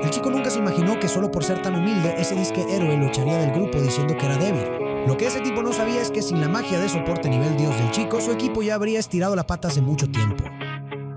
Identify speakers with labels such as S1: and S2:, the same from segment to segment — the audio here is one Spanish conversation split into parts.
S1: El chico nunca se imaginó que solo por ser tan humilde, ese disque héroe lo echaría del grupo diciendo que era débil. Lo que ese tipo no sabía es que sin la magia de soporte nivel Dios del chico, su equipo ya habría estirado la pata hace mucho tiempo.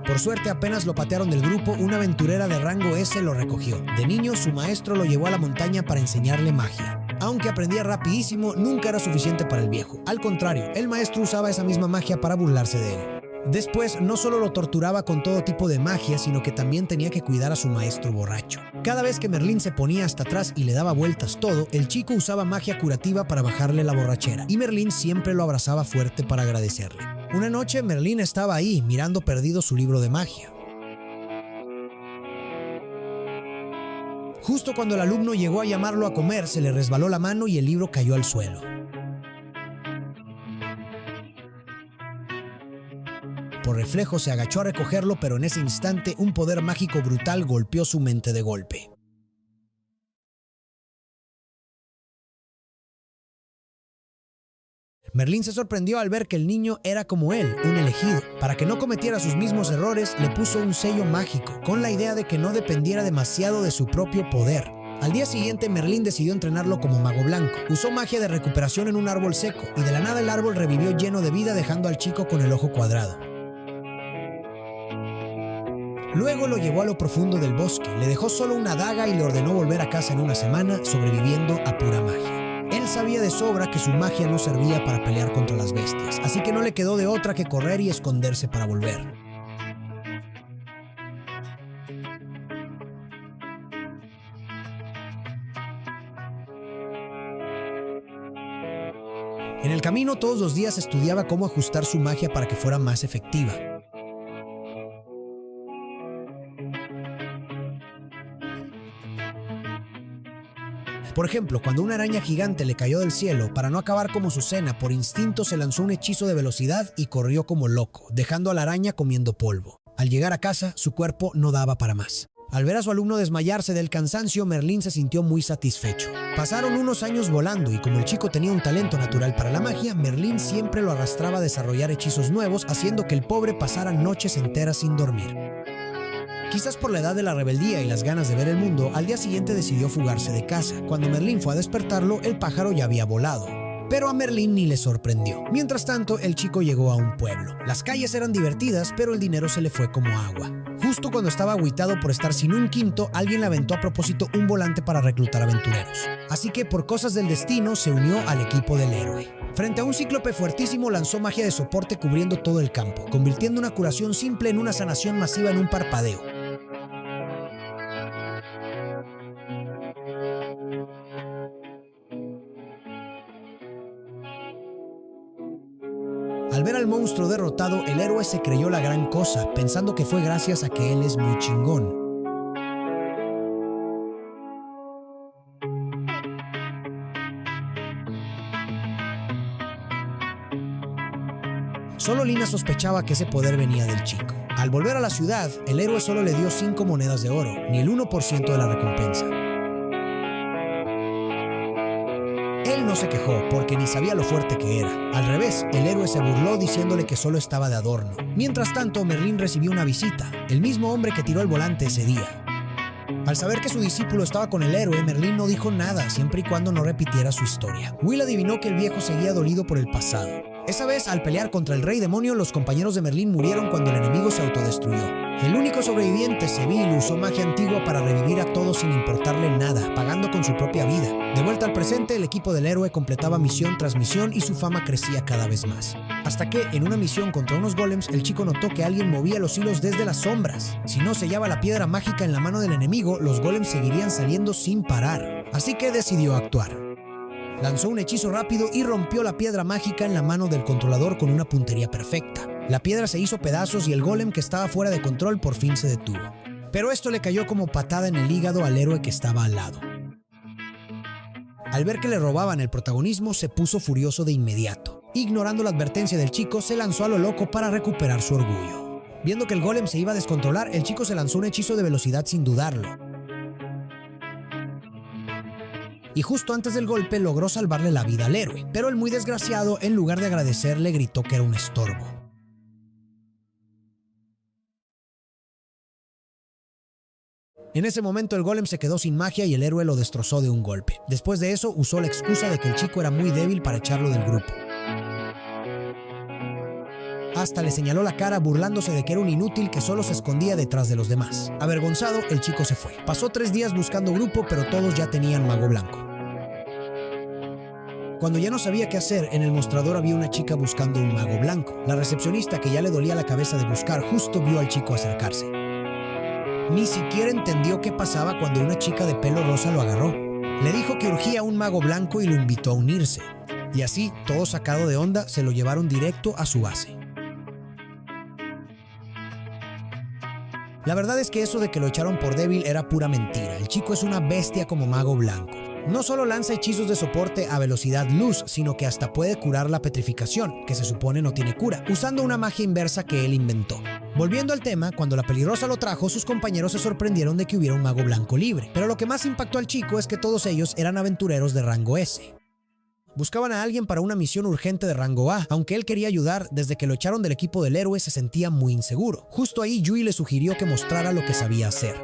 S1: Por suerte, apenas lo patearon del grupo, una aventurera de rango S lo recogió. De niño, su maestro lo llevó a la montaña para enseñarle magia. Aunque aprendía rapidísimo, nunca era suficiente para el viejo. Al contrario, el maestro usaba esa misma magia para burlarse de él. Después, no solo lo torturaba con todo tipo de magia, sino que también tenía que cuidar a su maestro borracho. Cada vez que Merlín se ponía hasta atrás y le daba vueltas todo, el chico usaba magia curativa para bajarle la borrachera, y Merlín siempre lo abrazaba fuerte para agradecerle. Una noche, Merlín estaba ahí, mirando perdido su libro de magia. Justo cuando el alumno llegó a llamarlo a comer, se le resbaló la mano y el libro cayó al suelo. Por reflejo se agachó a recogerlo, pero en ese instante un poder mágico brutal golpeó su mente de golpe. Merlín se sorprendió al ver que el niño era como él, un elegido. Para que no cometiera sus mismos errores, le puso un sello mágico, con la idea de que no dependiera demasiado de su propio poder. Al día siguiente, Merlín decidió entrenarlo como mago blanco. Usó magia de recuperación en un árbol seco, y de la nada el árbol revivió lleno de vida, dejando al chico con el ojo cuadrado. Luego lo llevó a lo profundo del bosque, le dejó solo una daga y le ordenó volver a casa en una semana, sobreviviendo a pura magia. Él sabía de sobra que su magia no servía para pelear contra las bestias, así que no le quedó de otra que correr y esconderse para volver. En el camino, todos los días estudiaba cómo ajustar su magia para que fuera más efectiva. Por ejemplo, cuando una araña gigante le cayó del cielo, para no acabar como su cena, por instinto se lanzó un hechizo de velocidad y corrió como loco, dejando a la araña comiendo polvo. Al llegar a casa, su cuerpo no daba para más. Al ver a su alumno desmayarse del cansancio, Merlín se sintió muy satisfecho. Pasaron unos años volando y como el chico tenía un talento natural para la magia, Merlín siempre lo arrastraba a desarrollar hechizos nuevos, haciendo que el pobre pasara noches enteras sin dormir. Quizás por la edad de la rebeldía y las ganas de ver el mundo, al día siguiente decidió fugarse de casa. Cuando Merlín fue a despertarlo, el pájaro ya había volado. Pero a Merlín ni le sorprendió. Mientras tanto, el chico llegó a un pueblo. Las calles eran divertidas, pero el dinero se le fue como agua. Justo cuando estaba agüitado por estar sin un quinto, alguien le aventó a propósito un volante para reclutar aventureros. Así que, por cosas del destino, se unió al equipo del héroe. Frente a un cíclope fuertísimo, lanzó magia de soporte cubriendo todo el campo, convirtiendo una curación simple en una sanación masiva en un parpadeo. Al ver al monstruo derrotado, el héroe se creyó la gran cosa, pensando que fue gracias a que él es muy chingón. Solo Lina sospechaba que ese poder venía del chico. Al volver a la ciudad, el héroe solo le dio 5 monedas de oro, ni el 1% de la recompensa. Él no se quejó porque ni sabía lo fuerte que era. Al revés, el héroe se burló diciéndole que solo estaba de adorno. Mientras tanto, Merlín recibió una visita, el mismo hombre que tiró el volante ese día. Al saber que su discípulo estaba con el héroe, Merlín no dijo nada siempre y cuando no repitiera su historia. Will adivinó que el viejo seguía dolido por el pasado. Esa vez, al pelear contra el rey demonio, los compañeros de Merlín murieron cuando el enemigo se autodestruyó. El único sobreviviente, Seville, usó magia antigua para revivir a todos sin importarle nada, pagando con su propia vida. De vuelta al presente, el equipo del héroe completaba misión tras misión y su fama crecía cada vez más. Hasta que, en una misión contra unos golems, el chico notó que alguien movía los hilos desde las sombras. Si no sellaba la piedra mágica en la mano del enemigo, los golems seguirían saliendo sin parar. Así que decidió actuar. Lanzó un hechizo rápido y rompió la piedra mágica en la mano del controlador con una puntería perfecta. La piedra se hizo pedazos y el golem que estaba fuera de control por fin se detuvo. Pero esto le cayó como patada en el hígado al héroe que estaba al lado. Al ver que le robaban el protagonismo, se puso furioso de inmediato. Ignorando la advertencia del chico, se lanzó a lo loco para recuperar su orgullo. Viendo que el golem se iba a descontrolar, el chico se lanzó un hechizo de velocidad sin dudarlo. Y justo antes del golpe logró salvarle la vida al héroe, pero el muy desgraciado, en lugar de agradecerle, gritó que era un estorbo. En ese momento el golem se quedó sin magia y el héroe lo destrozó de un golpe. Después de eso usó la excusa de que el chico era muy débil para echarlo del grupo. Hasta le señaló la cara burlándose de que era un inútil que solo se escondía detrás de los demás. Avergonzado, el chico se fue. Pasó 3 días buscando grupo, pero todos ya tenían mago blanco. Cuando ya no sabía qué hacer, en el mostrador había una chica buscando un mago blanco. La recepcionista, que ya le dolía la cabeza de buscar, justo vio al chico acercarse. Ni siquiera entendió qué pasaba cuando una chica de pelo rosa lo agarró. Le dijo que urgía un mago blanco y lo invitó a unirse. Y así, todo sacado de onda, se lo llevaron directo a su base. La verdad es que eso de que lo echaron por débil era pura mentira. El chico es una bestia como mago blanco. No solo lanza hechizos de soporte a velocidad luz, sino que hasta puede curar la petrificación, que se supone no tiene cura, usando una magia inversa que él inventó. Volviendo al tema, cuando la pelirrosa lo trajo, sus compañeros se sorprendieron de que hubiera un mago blanco libre. Pero lo que más impactó al chico es que todos ellos eran aventureros de rango S. Buscaban a alguien para una misión urgente de rango A. Aunque él quería ayudar, desde que lo echaron del equipo del héroe se sentía muy inseguro. Justo ahí Yui le sugirió que mostrara lo que sabía hacer.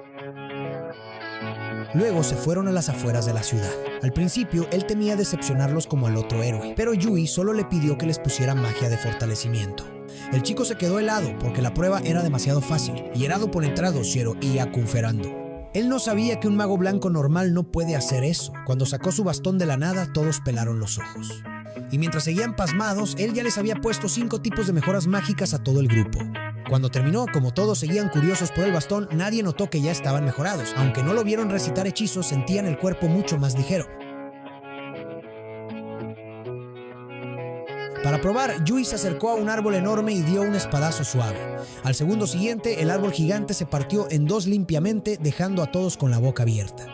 S1: Luego se fueron a las afueras de la ciudad. Al principio, él temía decepcionarlos como al otro héroe, pero Yui solo le pidió que les pusiera magia de fortalecimiento. El chico se quedó helado porque la prueba era demasiado fácil, y helado por entrado, Shiro y Akunferando. Él no sabía que un mago blanco normal no puede hacer eso. Cuando sacó su bastón de la nada, todos pelaron los ojos. Y mientras seguían pasmados, él ya les había puesto 5 tipos de mejoras mágicas a todo el grupo. Cuando terminó, como todos seguían curiosos por el bastón, nadie notó que ya estaban mejorados. Aunque no lo vieron recitar hechizos, sentían el cuerpo mucho más ligero. Para probar, Yui se acercó a un árbol enorme y dio un espadazo suave. Al segundo siguiente, el árbol gigante se partió en 2 limpiamente, dejando a todos con la boca abierta.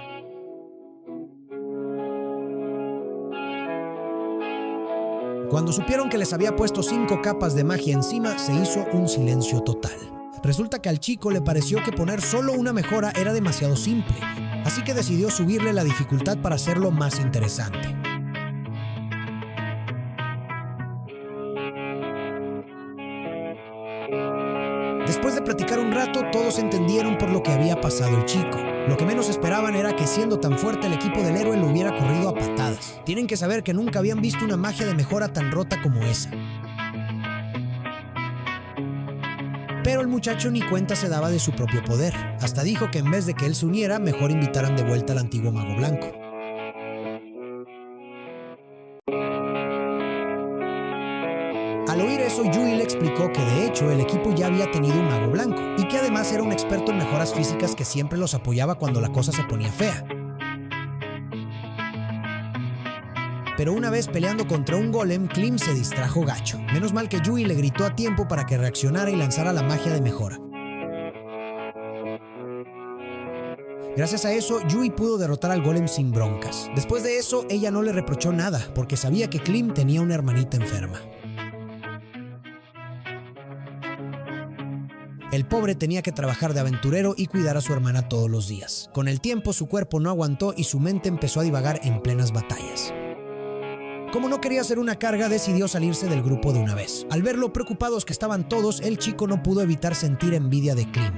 S1: Cuando supieron que les había puesto 5 capas de magia encima, se hizo un silencio total. Resulta que al chico le pareció que poner solo una mejora era demasiado simple, así que decidió subirle la dificultad para hacerlo más interesante. Después de platicar un rato, todos entendieron por lo que había pasado el chico. Lo que menos esperaban era que, siendo tan fuerte, el equipo del héroe lo hubiera corrido a patadas. Tienen que saber que nunca habían visto una magia de mejora tan rota como esa. Pero el muchacho ni cuenta se daba de su propio poder. Hasta dijo que en vez de que él se uniera, mejor invitaran de vuelta al antiguo mago blanco. Al oír eso, Yui le explicó que de hecho el equipo ya había tenido un mago blanco y que además era un experto en mejoras físicas que siempre los apoyaba cuando la cosa se ponía fea. Pero una vez peleando contra un golem, Klim se distrajo gacho. Menos mal que Yui le gritó a tiempo para que reaccionara y lanzara la magia de mejora. Gracias a eso, Yui pudo derrotar al golem sin broncas. Después de eso, ella no le reprochó nada porque sabía que Klim tenía una hermanita enferma. El pobre tenía que trabajar de aventurero y cuidar a su hermana todos los días. Con el tiempo, su cuerpo no aguantó y su mente empezó a divagar en plenas batallas. Como no quería ser una carga, decidió salirse del grupo de una vez. Al ver lo preocupados que estaban todos, el chico no pudo evitar sentir envidia de Klim.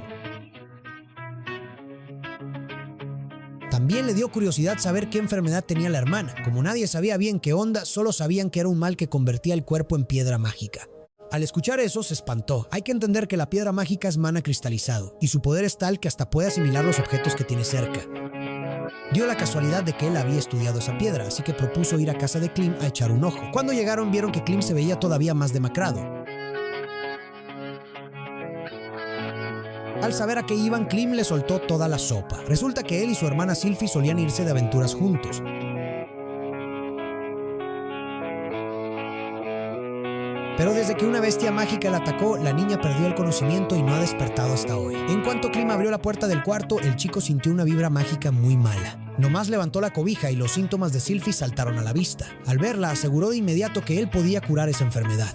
S1: También le dio curiosidad saber qué enfermedad tenía la hermana. Como nadie sabía bien qué onda, solo sabían que era un mal que convertía el cuerpo en piedra mágica. Al escuchar eso, se espantó. Hay que entender que la piedra mágica es mana cristalizado, y su poder es tal que hasta puede asimilar los objetos que tiene cerca. Dio la casualidad de que él había estudiado esa piedra, así que propuso ir a casa de Klim a echar un ojo. Cuando llegaron, vieron que Klim se veía todavía más demacrado. Al saber a qué iban, Klim le soltó toda la sopa. Resulta que él y su hermana Sylphie solían irse de aventuras juntos. Pero desde que una bestia mágica la atacó, la niña perdió el conocimiento y no ha despertado hasta hoy. En cuanto Klim abrió la puerta del cuarto, el chico sintió una vibra mágica muy mala. Nomás levantó la cobija y los síntomas de Sylphie saltaron a la vista. Al verla, aseguró de inmediato que él podía curar esa enfermedad.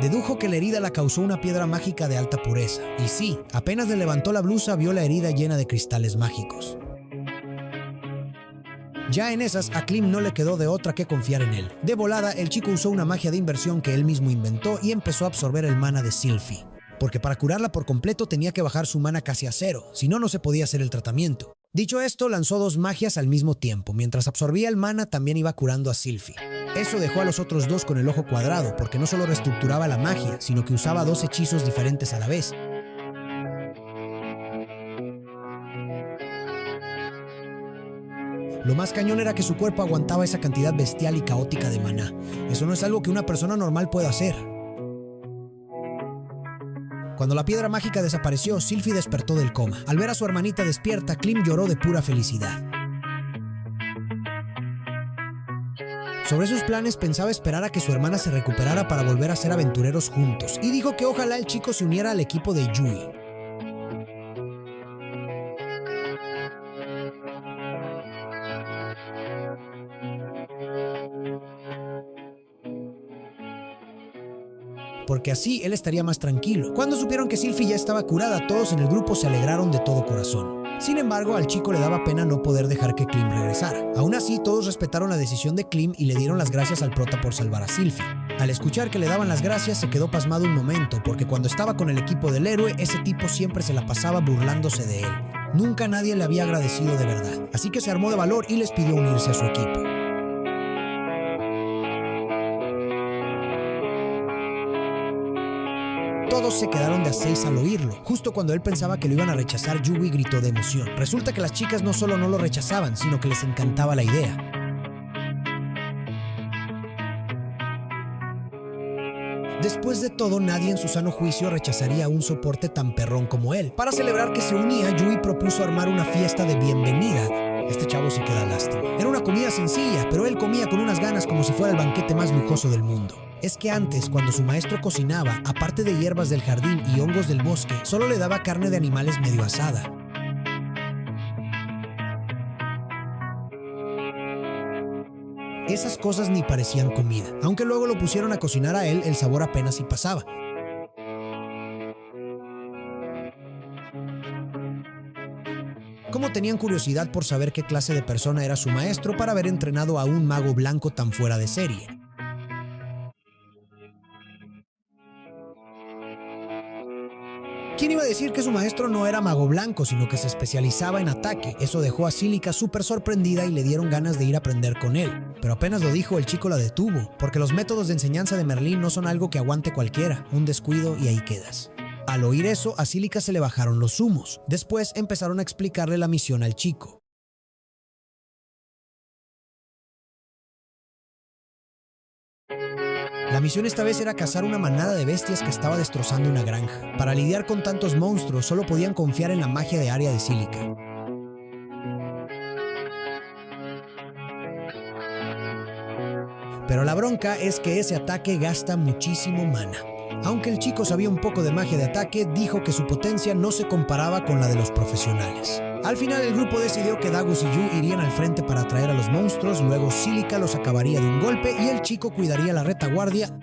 S1: Dedujo que la herida la causó una piedra mágica de alta pureza. Y sí, apenas le levantó la blusa, vio la herida llena de cristales mágicos. Ya en esas, a Klim no le quedó de otra que confiar en él. De volada, el chico usó una magia de inversión que él mismo inventó y empezó a absorber el mana de Sylphie. porque para curarla por completo tenía que bajar su mana casi a 0, si no, no se podía hacer el tratamiento. Dicho esto, lanzó 2 magias al mismo tiempo. Mientras absorbía el mana, también iba curando a Sylphie. Eso dejó a los otros 2 con el ojo cuadrado, porque no solo reestructuraba la magia, sino que usaba 2 hechizos diferentes a la vez. Lo más cañón era que su cuerpo aguantaba esa cantidad bestial y caótica de maná. Eso no es algo que una persona normal pueda hacer. Cuando la piedra mágica desapareció, Sylphie despertó del coma. Al ver a su hermanita despierta, Clem lloró de pura felicidad. Sobre sus planes, pensaba esperar a que su hermana se recuperara para volver a ser aventureros juntos, y dijo que ojalá el chico se uniera al equipo de Yui. Porque así él estaría más tranquilo. Cuando supieron que Sylphie ya estaba curada, todos en el grupo se alegraron de todo corazón. Sin embargo, al chico le daba pena no poder dejar que Clem regresara. Aún así, todos respetaron la decisión de Clem y le dieron las gracias al prota por salvar a Sylphie. Al escuchar que le daban las gracias, se quedó pasmado un momento, porque cuando estaba con el equipo del héroe, ese tipo siempre se la pasaba burlándose de él. Nunca nadie le había agradecido de verdad. Así que se armó de valor y les pidió unirse a su equipo. Todos se quedaron de a 6 al oírlo. Justo cuando él pensaba que lo iban a rechazar, Yui gritó de emoción. Resulta que las chicas no solo no lo rechazaban, sino que les encantaba la idea. Después de todo, nadie en su sano juicio rechazaría a un soporte tan perrón como él. Para celebrar que se unía, Yui propuso armar una fiesta de bienvenida. Este chavo sí que da lástima. Era una comida sencilla, pero él comía con unas ganas como si fuera el banquete más lujoso del mundo. Es que antes, cuando su maestro cocinaba, aparte de hierbas del jardín y hongos del bosque, solo le daba carne de animales medio asada. Esas cosas ni parecían comida. Aunque luego lo pusieron a cocinar a él, el sabor apenas si pasaba. Como tenían curiosidad por saber qué clase de persona era su maestro para haber entrenado a un mago blanco tan fuera de serie. ¿Quién iba a decir que su maestro no era mago blanco, sino que se especializaba en ataque? Eso dejó a Cílica súper sorprendida y le dieron ganas de ir a aprender con él. Pero apenas lo dijo, el chico la detuvo, porque los métodos de enseñanza de Merlín no son algo que aguante cualquiera. Un descuido y ahí quedas. Al oír eso, a Cílica se le bajaron los humos. Después empezaron a explicarle la misión al chico. La misión esta vez era cazar una manada de bestias que estaba destrozando una granja. Para lidiar con tantos monstruos, solo podían confiar en la magia de área de Cílica. Pero la bronca es que ese ataque gasta muchísimo mana. Aunque el chico sabía un poco de magia de ataque, dijo que su potencia no se comparaba con la de los profesionales. Al final el grupo decidió que Dagus y Yu irían al frente para atraer a los monstruos, luego Cílica los acabaría de un golpe y el chico cuidaría la retaguardia.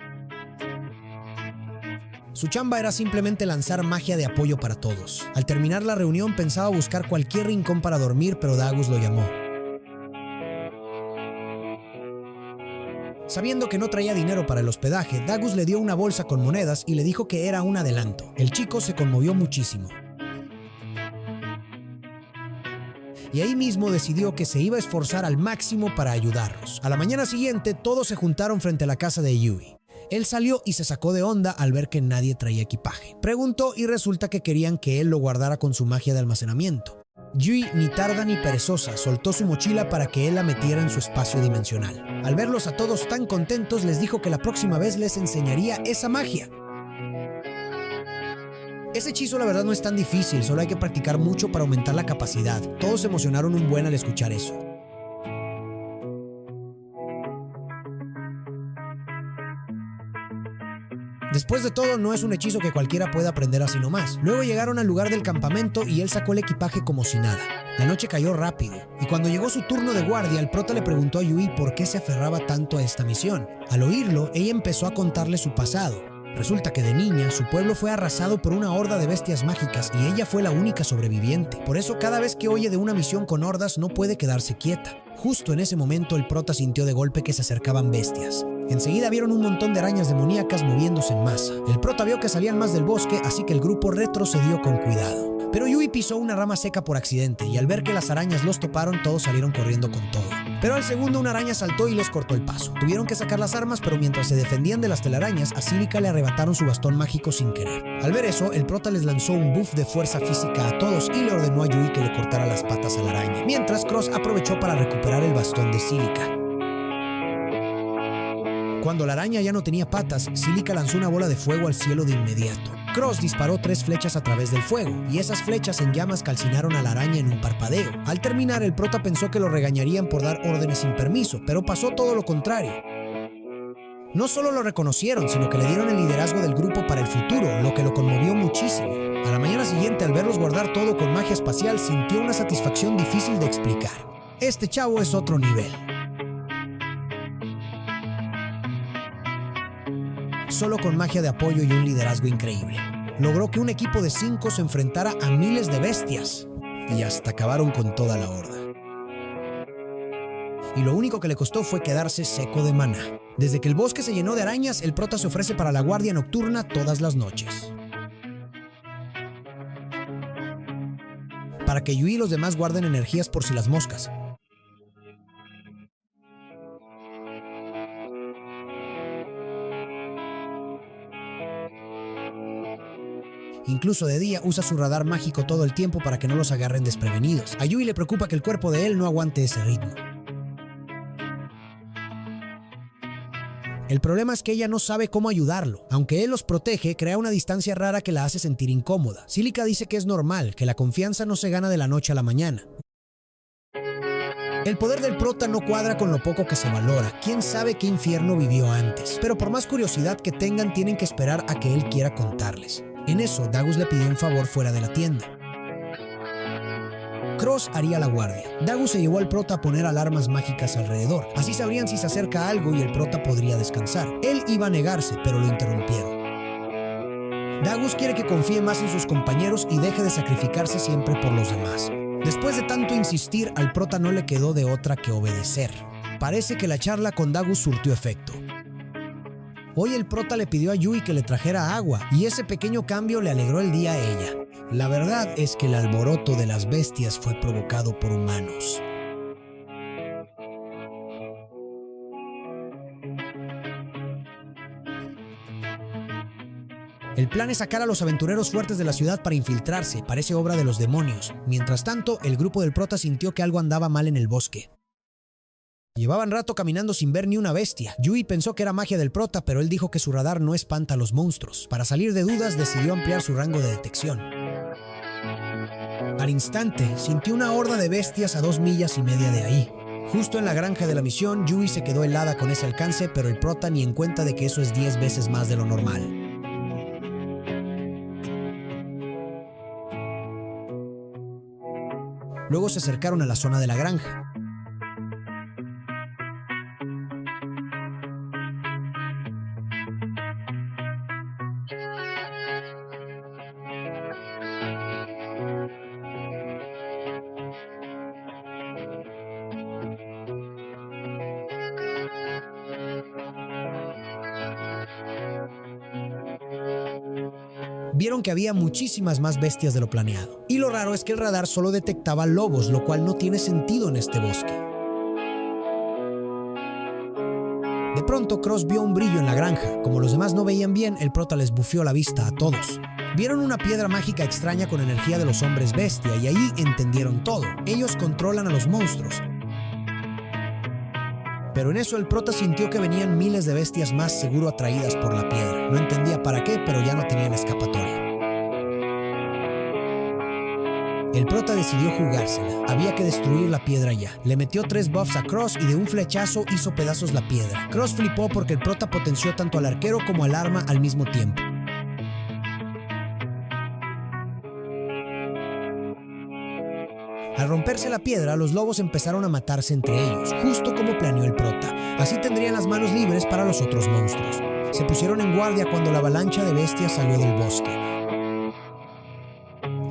S1: Su chamba era simplemente lanzar magia de apoyo para todos. Al terminar la reunión pensaba buscar cualquier rincón para dormir, pero Dagus lo llamó. Sabiendo que no traía dinero para el hospedaje, Dagus le dio una bolsa con monedas y le dijo que era un adelanto. El chico se conmovió muchísimo. Y ahí mismo decidió que se iba a esforzar al máximo para ayudarlos. A la mañana siguiente, todos se juntaron frente a la casa de Yui. Él salió y se sacó de onda al ver que nadie traía equipaje. Preguntó y resulta que querían que él lo guardara con su magia de almacenamiento. Yui, ni tarda ni perezosa, soltó su mochila para que él la metiera en su espacio dimensional. Al verlos a todos tan contentos, les dijo que la próxima vez les enseñaría esa magia. Ese hechizo la verdad no es tan difícil, solo hay que practicar mucho para aumentar la capacidad. Todos se emocionaron un buen al escuchar eso. Después de todo, no es un hechizo que cualquiera pueda aprender así nomás. Luego llegaron al lugar del campamento y él sacó el equipaje como si nada. La noche cayó rápido, y cuando llegó su turno de guardia, el prota le preguntó a Yui por qué se aferraba tanto a esta misión. Al oírlo, ella empezó a contarle su pasado. Resulta que de niña, su pueblo fue arrasado por una horda de bestias mágicas y ella fue la única sobreviviente. Por eso cada vez que oye de una misión con hordas no puede quedarse quieta. Justo en ese momento el prota sintió de golpe que se acercaban bestias. Enseguida vieron un montón de arañas demoníacas moviéndose en masa. El prota vio que salían más del bosque, así que el grupo retrocedió con cuidado. Pero Yui pisó una rama seca por accidente y al ver que las arañas los toparon, todos salieron corriendo con todo. Pero al segundo una araña saltó y les cortó el paso. Tuvieron que sacar las armas, pero mientras se defendían de las telarañas, a Cílica le arrebataron su bastón mágico sin querer. Al ver eso, el prota les lanzó un buff de fuerza física a todos y le ordenó a Yui que le cortara las patas a la araña. Mientras, Cross aprovechó para recuperar el bastón de Cílica. Cuando la araña ya no tenía patas, Cílica lanzó una bola de fuego al cielo de inmediato. Cross disparó 3 flechas a través del fuego, y esas flechas en llamas calcinaron a la araña en un parpadeo. Al terminar, el prota pensó que lo regañarían por dar órdenes sin permiso, pero pasó todo lo contrario. No solo lo reconocieron, sino que le dieron el liderazgo del grupo para el futuro, lo que lo conmovió muchísimo. A la mañana siguiente, al verlos guardar todo con magia espacial, sintió una satisfacción difícil de explicar. Este chavo es otro nivel. Solo con magia de apoyo y un liderazgo increíble. Logró que un equipo de 5 se enfrentara a miles de bestias y hasta acabaron con toda la horda. Y lo único que le costó fue quedarse seco de maná. Desde que el bosque se llenó de arañas, el prota se ofrece para la guardia nocturna todas las noches. Para que Yui y los demás guarden energías por si las moscas. Incluso de día usa su radar mágico todo el tiempo para que no los agarren desprevenidos. A Yui le preocupa que el cuerpo de él no aguante ese ritmo. El problema es que ella no sabe cómo ayudarlo. Aunque él los protege, crea una distancia rara que la hace sentir incómoda. Cílica dice que es normal, que la confianza no se gana de la noche a la mañana. El poder del prota no cuadra con lo poco que se valora. ¿Quién sabe qué infierno vivió antes? Pero por más curiosidad que tengan, tienen que esperar a que él quiera contarles. En eso, Dagus le pidió un favor fuera de la tienda. Cross haría la guardia. Dagus se llevó al prota a poner alarmas mágicas alrededor. Así sabrían si se acerca algo y el prota podría descansar. Él iba a negarse, pero lo interrumpieron. Dagus quiere que confíe más en sus compañeros y deje de sacrificarse siempre por los demás. Después de tanto insistir, al prota no le quedó de otra que obedecer. Parece que la charla con Dagus surtió efecto. Hoy el prota le pidió a Yui que le trajera agua, y ese pequeño cambio le alegró el día a ella. La verdad es que el alboroto de las bestias fue provocado por humanos. El plan es sacar a los aventureros fuertes de la ciudad para infiltrarse, parece obra de los demonios. Mientras tanto, el grupo del prota sintió que algo andaba mal en el bosque. Llevaban rato caminando sin ver ni una bestia. Yui pensó que era magia del prota, pero él dijo que su radar no espanta a los monstruos. Para salir de dudas, decidió ampliar su rango de detección. Al instante, sintió una horda de bestias a 2,5 millas de ahí. Justo en la granja de la misión, Yui se quedó helada con ese alcance, pero el prota ni en cuenta de que eso es 10 veces más de lo normal. Luego se acercaron a la zona de la granja. Vieron que había muchísimas más bestias de lo planeado. Y lo raro es que el radar solo detectaba lobos, lo cual no tiene sentido en este bosque. De pronto, Cross vio un brillo en la granja. Como los demás no veían bien, el prota les bufió la vista a todos. Vieron una piedra mágica extraña con energía de los hombres bestia y ahí entendieron todo. Ellos controlan a los monstruos. Pero en eso el prota sintió que venían miles de bestias más, seguro atraídas por la piedra. No entendía para qué, pero ya no tenían escapatoria. El prota decidió jugársela. Había que destruir la piedra ya. Le metió 3 buffs a Cross y de un flechazo hizo pedazos la piedra. Cross flipó porque el prota potenció tanto al arquero como al arma al mismo tiempo. Al romperse la piedra, los lobos empezaron a matarse entre ellos, justo como planeó el prota. Así tendrían las manos libres para los otros monstruos. Se pusieron en guardia cuando la avalancha de bestias salió del bosque.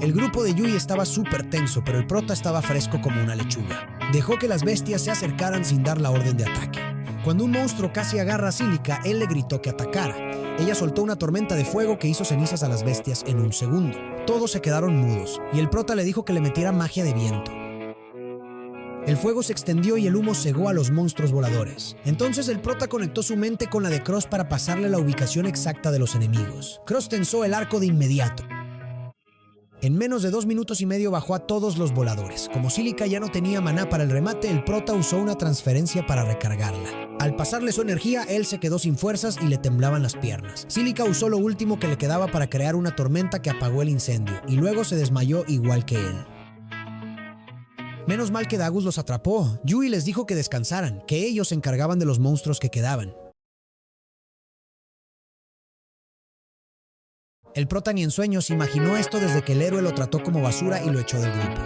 S1: El grupo de Yui estaba súper tenso, pero el prota estaba fresco como una lechuga. Dejó que las bestias se acercaran sin dar la orden de ataque. Cuando un monstruo casi agarra a Cílica, él le gritó que atacara. Ella soltó una tormenta de fuego que hizo cenizas a las bestias en un segundo. Todos se quedaron mudos, y el prota le dijo que le metiera magia de viento. El fuego se extendió y el humo cegó a los monstruos voladores. Entonces el prota conectó su mente con la de Cross para pasarle la ubicación exacta de los enemigos. Cross tensó el arco de inmediato. En menos de 2 minutos y medio bajó a todos los voladores. Como Cílica ya no tenía maná para el remate, el prota usó una transferencia para recargarla. Al pasarle su energía, él se quedó sin fuerzas y le temblaban las piernas. Cílica usó lo último que le quedaba para crear una tormenta que apagó el incendio, y luego se desmayó igual que él. Menos mal que Dagus los atrapó. Yui les dijo que descansaran, que ellos se encargaban de los monstruos que quedaban. El prota ni en sueños imaginó esto desde que el héroe lo trató como basura y lo echó del grupo.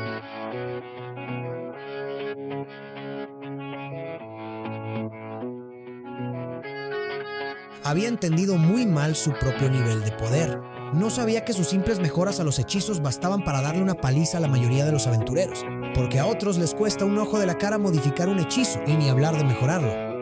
S1: Había entendido muy mal su propio nivel de poder. No sabía que sus simples mejoras a los hechizos bastaban para darle una paliza a la mayoría de los aventureros, porque a otros les cuesta un ojo de la cara modificar un hechizo, y ni hablar de mejorarlo.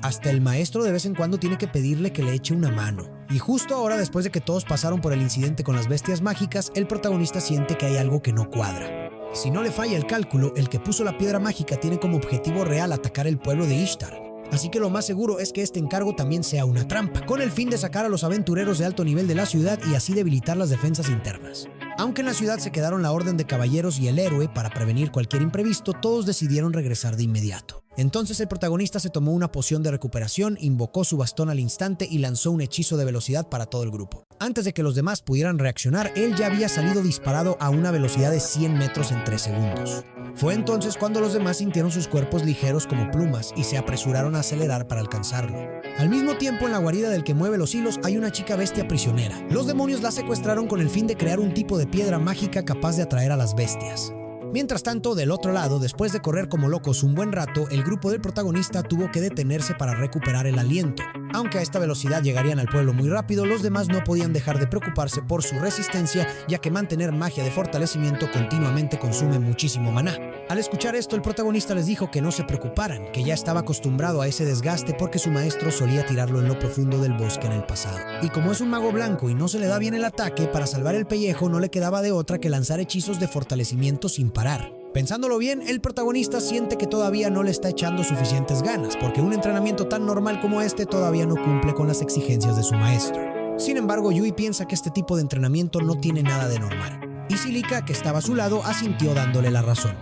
S1: Hasta el maestro de vez en cuando tiene que pedirle que le eche una mano. Y justo ahora, después de que todos pasaron por el incidente con las bestias mágicas, el protagonista siente que hay algo que no cuadra. Si no le falla el cálculo, el que puso la piedra mágica tiene como objetivo real atacar el pueblo de Ishtar. Así que lo más seguro es que este encargo también sea una trampa, con el fin de sacar a los aventureros de alto nivel de la ciudad y así debilitar las defensas internas. Aunque en la ciudad se quedaron la Orden de Caballeros y el héroe para prevenir cualquier imprevisto, todos decidieron regresar de inmediato. Entonces el protagonista se tomó una poción de recuperación, invocó su bastón al instante y lanzó un hechizo de velocidad para todo el grupo. Antes de que los demás pudieran reaccionar, él ya había salido disparado a una velocidad de 100 metros en 3 segundos. Fue entonces cuando los demás sintieron sus cuerpos ligeros como plumas y se apresuraron a acelerar para alcanzarlo. Al mismo tiempo, en la guarida del que mueve los hilos hay una chica bestia prisionera. Los demonios la secuestraron con el fin de crear un tipo de piedra mágica capaz de atraer a las bestias. Mientras tanto, del otro lado, después de correr como locos un buen rato, el grupo del protagonista tuvo que detenerse para recuperar el aliento. Aunque a esta velocidad llegarían al pueblo muy rápido, los demás no podían dejar de preocuparse por su resistencia, ya que mantener magia de fortalecimiento continuamente consume muchísimo maná. Al escuchar esto, el protagonista les dijo que no se preocuparan, que ya estaba acostumbrado a ese desgaste porque su maestro solía tirarlo en lo profundo del bosque en el pasado. Y como es un mago blanco y no se le da bien el ataque, para salvar el pellejo no le quedaba de otra que lanzar hechizos de fortalecimiento sin parar. Pensándolo bien, el protagonista siente que todavía no le está echando suficientes ganas, porque un entrenamiento tan normal como este todavía no cumple con las exigencias de su maestro. Sin embargo, Yui piensa que este tipo de entrenamiento no tiene nada de normal, y Cílica, que estaba a su lado, asintió dándole la razón.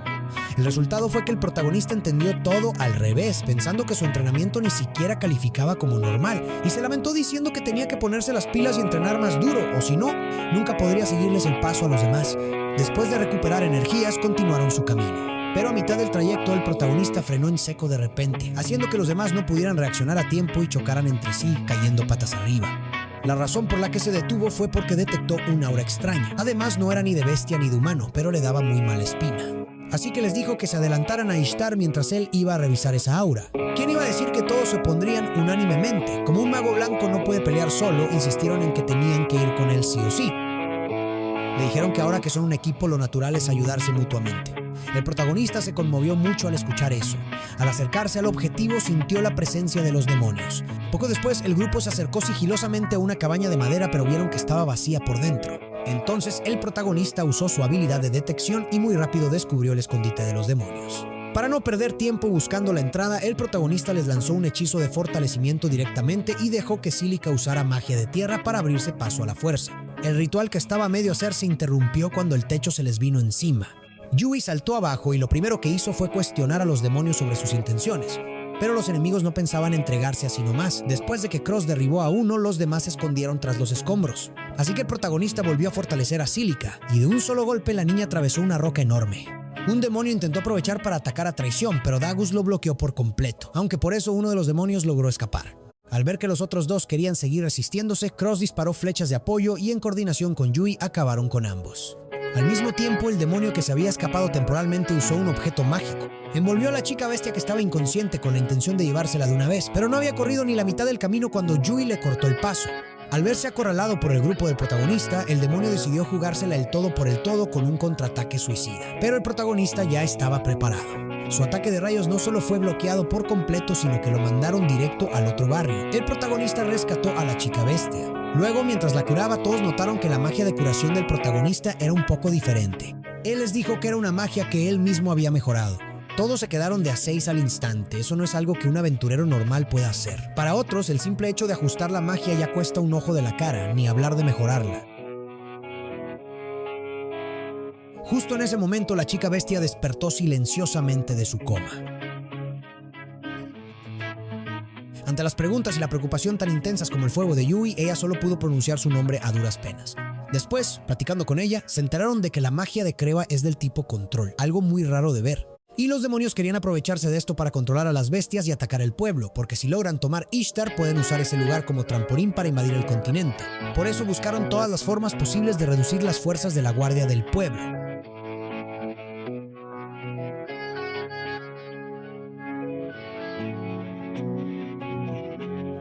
S1: El resultado fue que el protagonista entendió todo al revés, pensando que su entrenamiento ni siquiera calificaba como normal, y se lamentó diciendo que tenía que ponerse las pilas y entrenar más duro, o si no, nunca podría seguirles el paso a los demás. Después de recuperar energías, continuaron su camino. Pero a mitad del trayecto, el protagonista frenó en seco de repente, haciendo que los demás no pudieran reaccionar a tiempo y chocaran entre sí, cayendo patas arriba. La razón por la que se detuvo fue porque detectó un aura extraña. Además, no era ni de bestia ni de humano, pero le daba muy mala espina. Así que les dijo que se adelantaran a Ishtar mientras él iba a revisar esa aura. ¿Quién iba a decir que todos se opondrían unánimemente? Como un mago blanco no puede pelear solo, insistieron en que tenían que ir con él sí o sí. Le dijeron que ahora que son un equipo, lo natural es ayudarse mutuamente. El protagonista se conmovió mucho al escuchar eso. Al acercarse al objetivo, sintió la presencia de los demonios. Poco después, el grupo se acercó sigilosamente a una cabaña de madera, pero vieron que estaba vacía por dentro. Entonces, el protagonista usó su habilidad de detección y muy rápido descubrió el escondite de los demonios. Para no perder tiempo buscando la entrada, el protagonista les lanzó un hechizo de fortalecimiento directamente y dejó que Cílica usara magia de tierra para abrirse paso a la fuerza. El ritual que estaba a medio hacer se interrumpió cuando el techo se les vino encima. Yui saltó abajo y lo primero que hizo fue cuestionar a los demonios sobre sus intenciones. Pero los enemigos no pensaban entregarse así nomás. Después de que Cross derribó a uno, los demás se escondieron tras los escombros. Así que el protagonista volvió a fortalecer a Cílica, y de un solo golpe la niña atravesó una roca enorme. Un demonio intentó aprovechar para atacar a traición, pero Dagus lo bloqueó por completo, aunque por eso uno de los demonios logró escapar. Al ver que los otros dos querían seguir resistiéndose, Cross disparó flechas de apoyo y en coordinación con Yui acabaron con ambos. Al mismo tiempo, el demonio que se había escapado temporalmente usó un objeto mágico. Envolvió a la chica bestia que estaba inconsciente con la intención de llevársela de una vez, pero no había corrido ni la mitad del camino cuando Yui le cortó el paso. Al verse acorralado por el grupo del protagonista, el demonio decidió jugársela el todo por el todo con un contraataque suicida. Pero el protagonista ya estaba preparado. Su ataque de rayos no solo fue bloqueado por completo, sino que lo mandaron directo al otro barrio. El protagonista rescató a la chica bestia. Luego, mientras la curaba, todos notaron que la magia de curación del protagonista era un poco diferente. Él les dijo que era una magia que él mismo había mejorado. Todos se quedaron de a 6 al instante. Eso no es algo que un aventurero normal pueda hacer. Para otros, el simple hecho de ajustar la magia ya cuesta un ojo de la cara, ni hablar de mejorarla. Justo en ese momento, la chica bestia despertó silenciosamente de su coma. Ante las preguntas y la preocupación tan intensas como el fuego de Yui, ella solo pudo pronunciar su nombre a duras penas. Después, platicando con ella, se enteraron de que la magia de Creva es del tipo control, algo muy raro de ver. Y los demonios querían aprovecharse de esto para controlar a las bestias y atacar el pueblo, porque si logran tomar Ishtar pueden usar ese lugar como trampolín para invadir el continente. Por eso buscaron todas las formas posibles de reducir las fuerzas de la guardia del pueblo.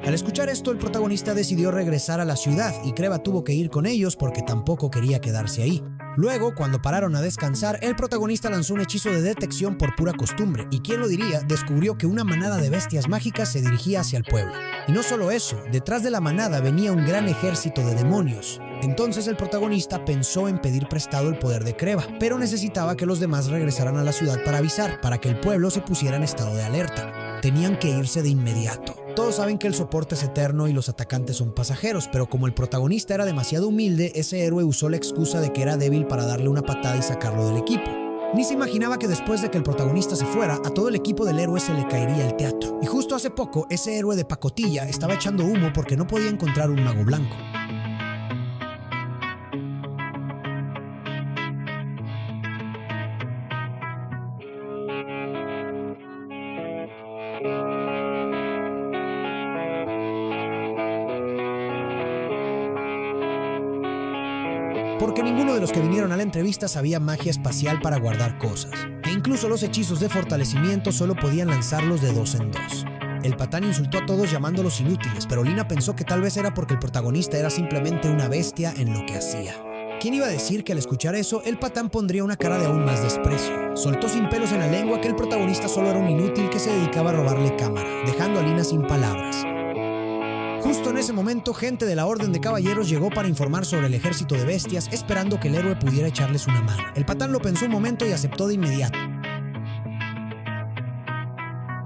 S1: Al escuchar esto, el protagonista decidió regresar a la ciudad y Creva tuvo que ir con ellos porque tampoco quería quedarse ahí. Luego, cuando pararon a descansar, el protagonista lanzó un hechizo de detección por pura costumbre, y quién lo diría, descubrió que una manada de bestias mágicas se dirigía hacia el pueblo. Y no solo eso, detrás de la manada venía un gran ejército de demonios. Entonces el protagonista pensó en pedir prestado el poder de Creva, pero necesitaba que los demás regresaran a la ciudad para avisar, para que el pueblo se pusiera en estado de alerta. Tenían que irse de inmediato. Todos saben que el soporte es eterno y los atacantes son pasajeros, pero como el protagonista era demasiado humilde, ese héroe usó la excusa de que era débil para darle una patada y sacarlo del equipo. Ni se imaginaba que después de que el protagonista se fuera, a todo el equipo del héroe se le caería el teatro. Y justo hace poco, ese héroe de pacotilla estaba echando humo porque no podía encontrar un mago blanco. Porque ninguno de los que vinieron a la entrevista sabía magia espacial para guardar cosas. E incluso los hechizos de fortalecimiento solo podían lanzarlos de 2 en 2. El patán insultó a todos llamándolos inútiles, pero Lina pensó que tal vez era porque el protagonista era simplemente una bestia en lo que hacía. ¿Quién iba a decir que al escuchar eso, el patán pondría una cara de aún más desprecio? Soltó sin pelos en la lengua que el protagonista solo era un inútil que se dedicaba a robarle cámara, dejando a Lina sin palabras. Justo en ese momento, gente de la Orden de Caballeros llegó para informar sobre el ejército de bestias, esperando que el héroe pudiera echarles una mano. El patán lo pensó un momento y aceptó de inmediato,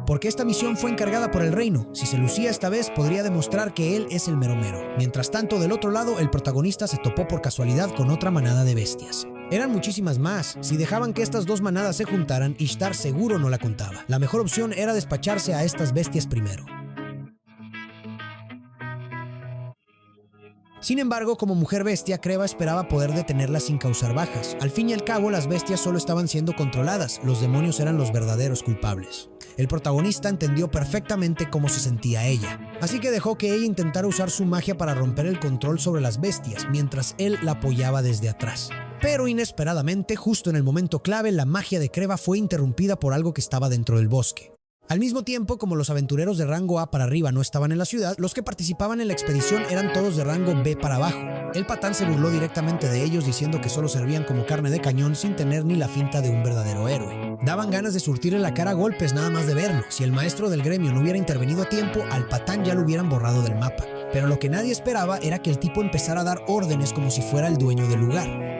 S1: porque esta misión fue encargada por el reino. Si se lucía esta vez, podría demostrar que él es el mero mero. Mientras tanto, del otro lado, el protagonista se topó por casualidad con otra manada de bestias. Eran muchísimas más. Si dejaban que estas dos manadas se juntaran, Ishtar seguro no la contaba. La mejor opción era despacharse a estas bestias primero. Sin embargo, como mujer bestia, Creva esperaba poder detenerlas sin causar bajas. Al fin y al cabo, las bestias solo estaban siendo controladas, los demonios eran los verdaderos culpables. El protagonista entendió perfectamente cómo se sentía ella, así que dejó que ella intentara usar su magia para romper el control sobre las bestias, mientras él la apoyaba desde atrás. Pero inesperadamente, justo en el momento clave, la magia de Creva fue interrumpida por algo que estaba dentro del bosque. Al mismo tiempo, como los aventureros de rango A para arriba no estaban en la ciudad, los que participaban en la expedición eran todos de rango B para abajo. El patán se burló directamente de ellos diciendo que solo servían como carne de cañón sin tener ni la finta de un verdadero héroe. Daban ganas de surtirle la cara a golpes nada más de verlo. Si el maestro del gremio no hubiera intervenido a tiempo, al patán ya lo hubieran borrado del mapa. Pero lo que nadie esperaba era que el tipo empezara a dar órdenes como si fuera el dueño del lugar.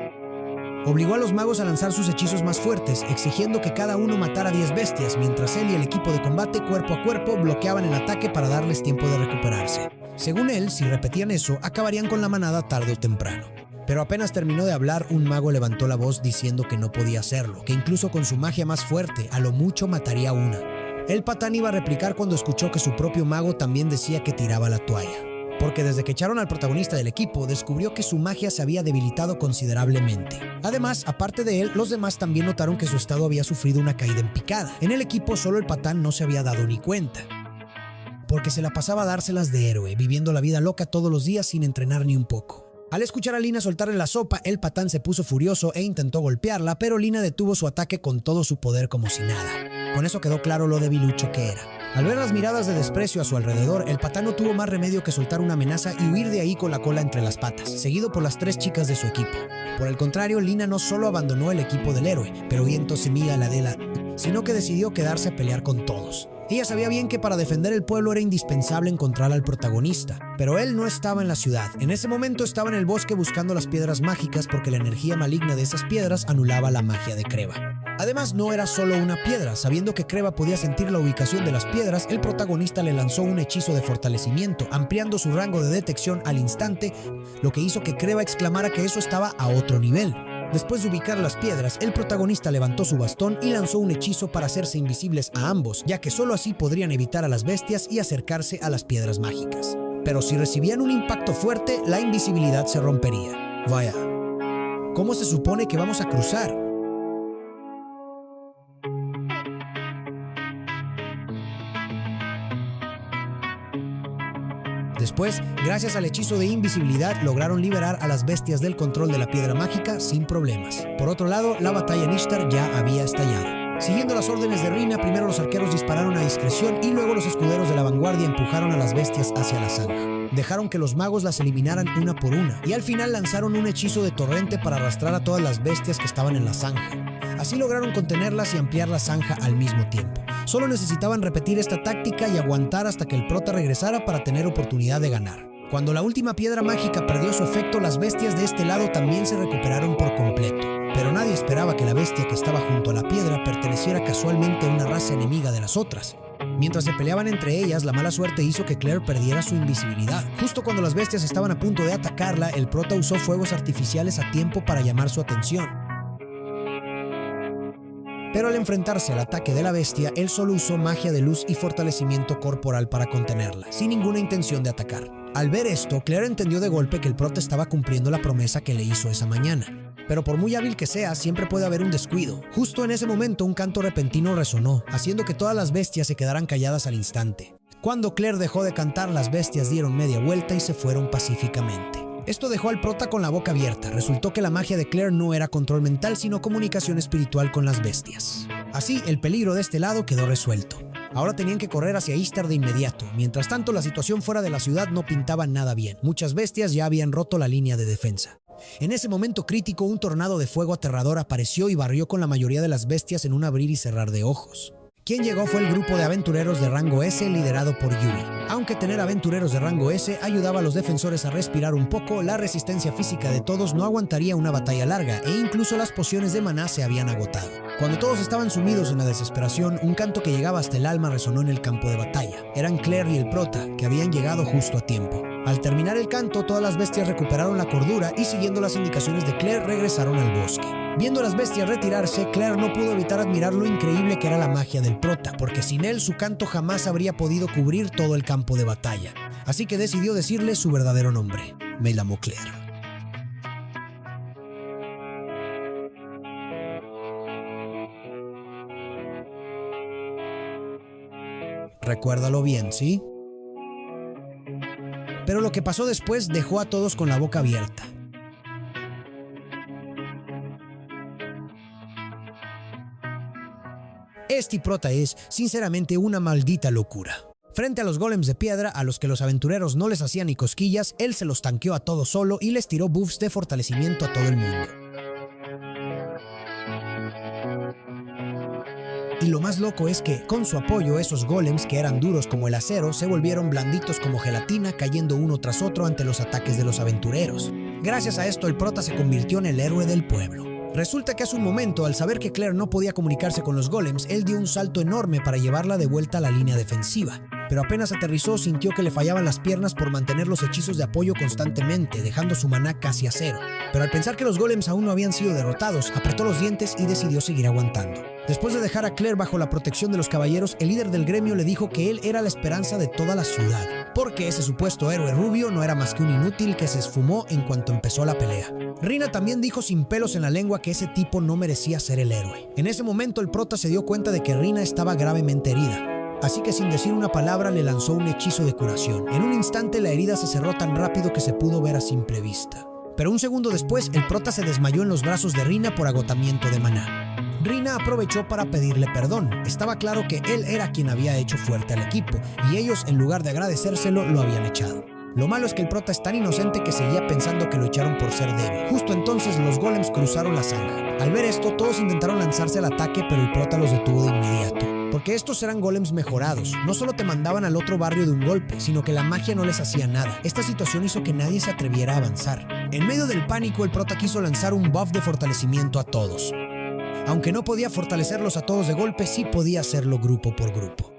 S1: Obligó a los magos a lanzar sus hechizos más fuertes, exigiendo que cada uno matara 10 bestias, mientras él y el equipo de combate cuerpo a cuerpo bloqueaban el ataque para darles tiempo de recuperarse. Según él, si repetían eso, acabarían con la manada tarde o temprano. Pero apenas terminó de hablar, un mago levantó la voz diciendo que no podía hacerlo, que incluso con su magia más fuerte, a lo mucho mataría una. El patán iba a replicar cuando escuchó que su propio mago también decía que tiraba la toalla. Porque desde que echaron al protagonista del equipo, descubrió que su magia se había debilitado considerablemente. Además, aparte de él, los demás también notaron que su estado había sufrido una caída en picada. En el equipo, solo el patán no se había dado ni cuenta, porque se la pasaba a dárselas de héroe, viviendo la vida loca todos los días sin entrenar ni un poco. Al escuchar a Lina soltarle la sopa, el patán se puso furioso e intentó golpearla, pero Lina detuvo su ataque con todo su poder como si nada. Con eso quedó claro lo debilucho que era. Al ver las miradas de desprecio a su alrededor, el patán no tuvo más remedio que soltar una amenaza y huir de ahí con la cola entre las patas, seguido por las 3 chicas de su equipo. Por el contrario, Lina no solo abandonó el equipo del héroe, pero viento semilla la de la, sino que decidió quedarse a pelear con todos. Ella sabía bien que para defender el pueblo era indispensable encontrar al protagonista, pero él no estaba en la ciudad. En ese momento estaba en el bosque buscando las piedras mágicas porque la energía maligna de esas piedras anulaba la magia de Creva. Además, no era solo una piedra. Sabiendo que Creva podía sentir la ubicación de las piedras, el protagonista le lanzó un hechizo de fortalecimiento, ampliando su rango de detección al instante, lo que hizo que Creva exclamara que eso estaba a otro nivel. Después de ubicar las piedras, el protagonista levantó su bastón y lanzó un hechizo para hacerse invisibles a ambos, ya que solo así podrían evitar a las bestias y acercarse a las piedras mágicas. Pero si recibían un impacto fuerte, la invisibilidad se rompería. Vaya, ¿cómo se supone que vamos a cruzar? Después, gracias al hechizo de invisibilidad, lograron liberar a las bestias del control de la piedra mágica sin problemas. Por otro lado, la batalla en Ishtar ya había estallado. Siguiendo las órdenes de Rina, primero los arqueros dispararon a discreción y luego los escuderos de la vanguardia empujaron a las bestias hacia la zanja. Dejaron que los magos las eliminaran una por una y al final lanzaron un hechizo de torrente para arrastrar a todas las bestias que estaban en la zanja. Así lograron contenerlas y ampliar la zanja al mismo tiempo. Solo necesitaban repetir esta táctica y aguantar hasta que el prota regresara para tener oportunidad de ganar. Cuando la última piedra mágica perdió su efecto, las bestias de este lado también se recuperaron por completo. Pero nadie esperaba que la bestia que estaba junto a la piedra perteneciera casualmente a una raza enemiga de las otras. Mientras se peleaban entre ellas, la mala suerte hizo que Claire perdiera su invisibilidad. Justo cuando las bestias estaban a punto de atacarla, el prota usó fuegos artificiales a tiempo para llamar su atención. Pero al enfrentarse al ataque de la bestia, él solo usó magia de luz y fortalecimiento corporal para contenerla, sin ninguna intención de atacar. Al ver esto, Claire entendió de golpe que el prota estaba cumpliendo la promesa que le hizo esa mañana. Pero por muy hábil que sea, siempre puede haber un descuido. Justo en ese momento, un canto repentino resonó, haciendo que todas las bestias se quedaran calladas al instante. Cuando Claire dejó de cantar, las bestias dieron media vuelta y se fueron pacíficamente. Esto dejó al prota con la boca abierta. Resultó que la magia de Claire no era control mental, sino comunicación espiritual con las bestias. Así, el peligro de este lado quedó resuelto. Ahora tenían que correr hacia Ishtar de inmediato. Mientras tanto, la situación fuera de la ciudad no pintaba nada bien. Muchas bestias ya habían roto la línea de defensa. En ese momento crítico, un tornado de fuego aterrador apareció y barrió con la mayoría de las bestias en un abrir y cerrar de ojos. Quien llegó fue el grupo de aventureros de rango S liderado por Yuri. Aunque tener aventureros de rango S ayudaba a los defensores a respirar un poco, la resistencia física de todos no aguantaría una batalla larga e incluso las pociones de maná se habían agotado. Cuando todos estaban sumidos en la desesperación, un canto que llegaba hasta el alma resonó en el campo de batalla. Eran Claire y el prota, que habían llegado justo a tiempo. Al terminar el canto, todas las bestias recuperaron la cordura y siguiendo las indicaciones de Claire regresaron al bosque. Viendo a las bestias retirarse, Claire no pudo evitar admirar lo increíble que era la magia del prota, porque sin él su canto jamás habría podido cubrir todo el campo de batalla. Así que decidió decirle su verdadero nombre. Me llamo Claire. Recuérdalo bien, ¿sí? Pero lo que pasó después dejó a todos con la boca abierta. Este prota es, sinceramente, una maldita locura. Frente a los golems de piedra, a los que los aventureros no les hacían ni cosquillas, él se los tanqueó a todos solo y les tiró buffs de fortalecimiento a todo el mundo. Y lo más loco es que, con su apoyo, esos golems que eran duros como el acero, se volvieron blanditos como gelatina, cayendo uno tras otro ante los ataques de los aventureros. Gracias a esto, el prota se convirtió en el héroe del pueblo. Resulta que hace un momento, al saber que Claire no podía comunicarse con los golems, él dio un salto enorme para llevarla de vuelta a la línea defensiva. Pero apenas aterrizó, sintió que le fallaban las piernas por mantener los hechizos de apoyo constantemente, dejando su maná casi a cero. Pero al pensar que los golems aún no habían sido derrotados, apretó los dientes y decidió seguir aguantando. Después de dejar a Claire bajo la protección de los caballeros, el líder del gremio le dijo que él era la esperanza de toda la ciudad, porque ese supuesto héroe rubio no era más que un inútil que se esfumó en cuanto empezó la pelea. Rina también dijo sin pelos en la lengua que ese tipo no merecía ser el héroe. En ese momento el prota se dio cuenta de que Rina estaba gravemente herida. Así que sin decir una palabra le lanzó un hechizo de curación. En un instante la herida se cerró tan rápido que se pudo ver a simple vista. Pero un segundo después el prota se desmayó en los brazos de Rina por agotamiento de maná. Rina aprovechó para pedirle perdón. Estaba claro que él era quien había hecho fuerte al equipo, y ellos, en lugar de agradecérselo, lo habían echado. Lo malo es que el prota es tan inocente que seguía pensando que lo echaron por ser débil. Justo entonces los golems cruzaron la zanja. Al ver esto, todos intentaron lanzarse al ataque, pero el prota los detuvo de inmediato. Porque estos eran golems mejorados. No solo te mandaban al otro barrio de un golpe, sino que la magia no les hacía nada. Esta situación hizo que nadie se atreviera a avanzar. En medio del pánico, el prota quiso lanzar un buff de fortalecimiento a todos. Aunque no podía fortalecerlos a todos de golpe, sí podía hacerlo grupo por grupo.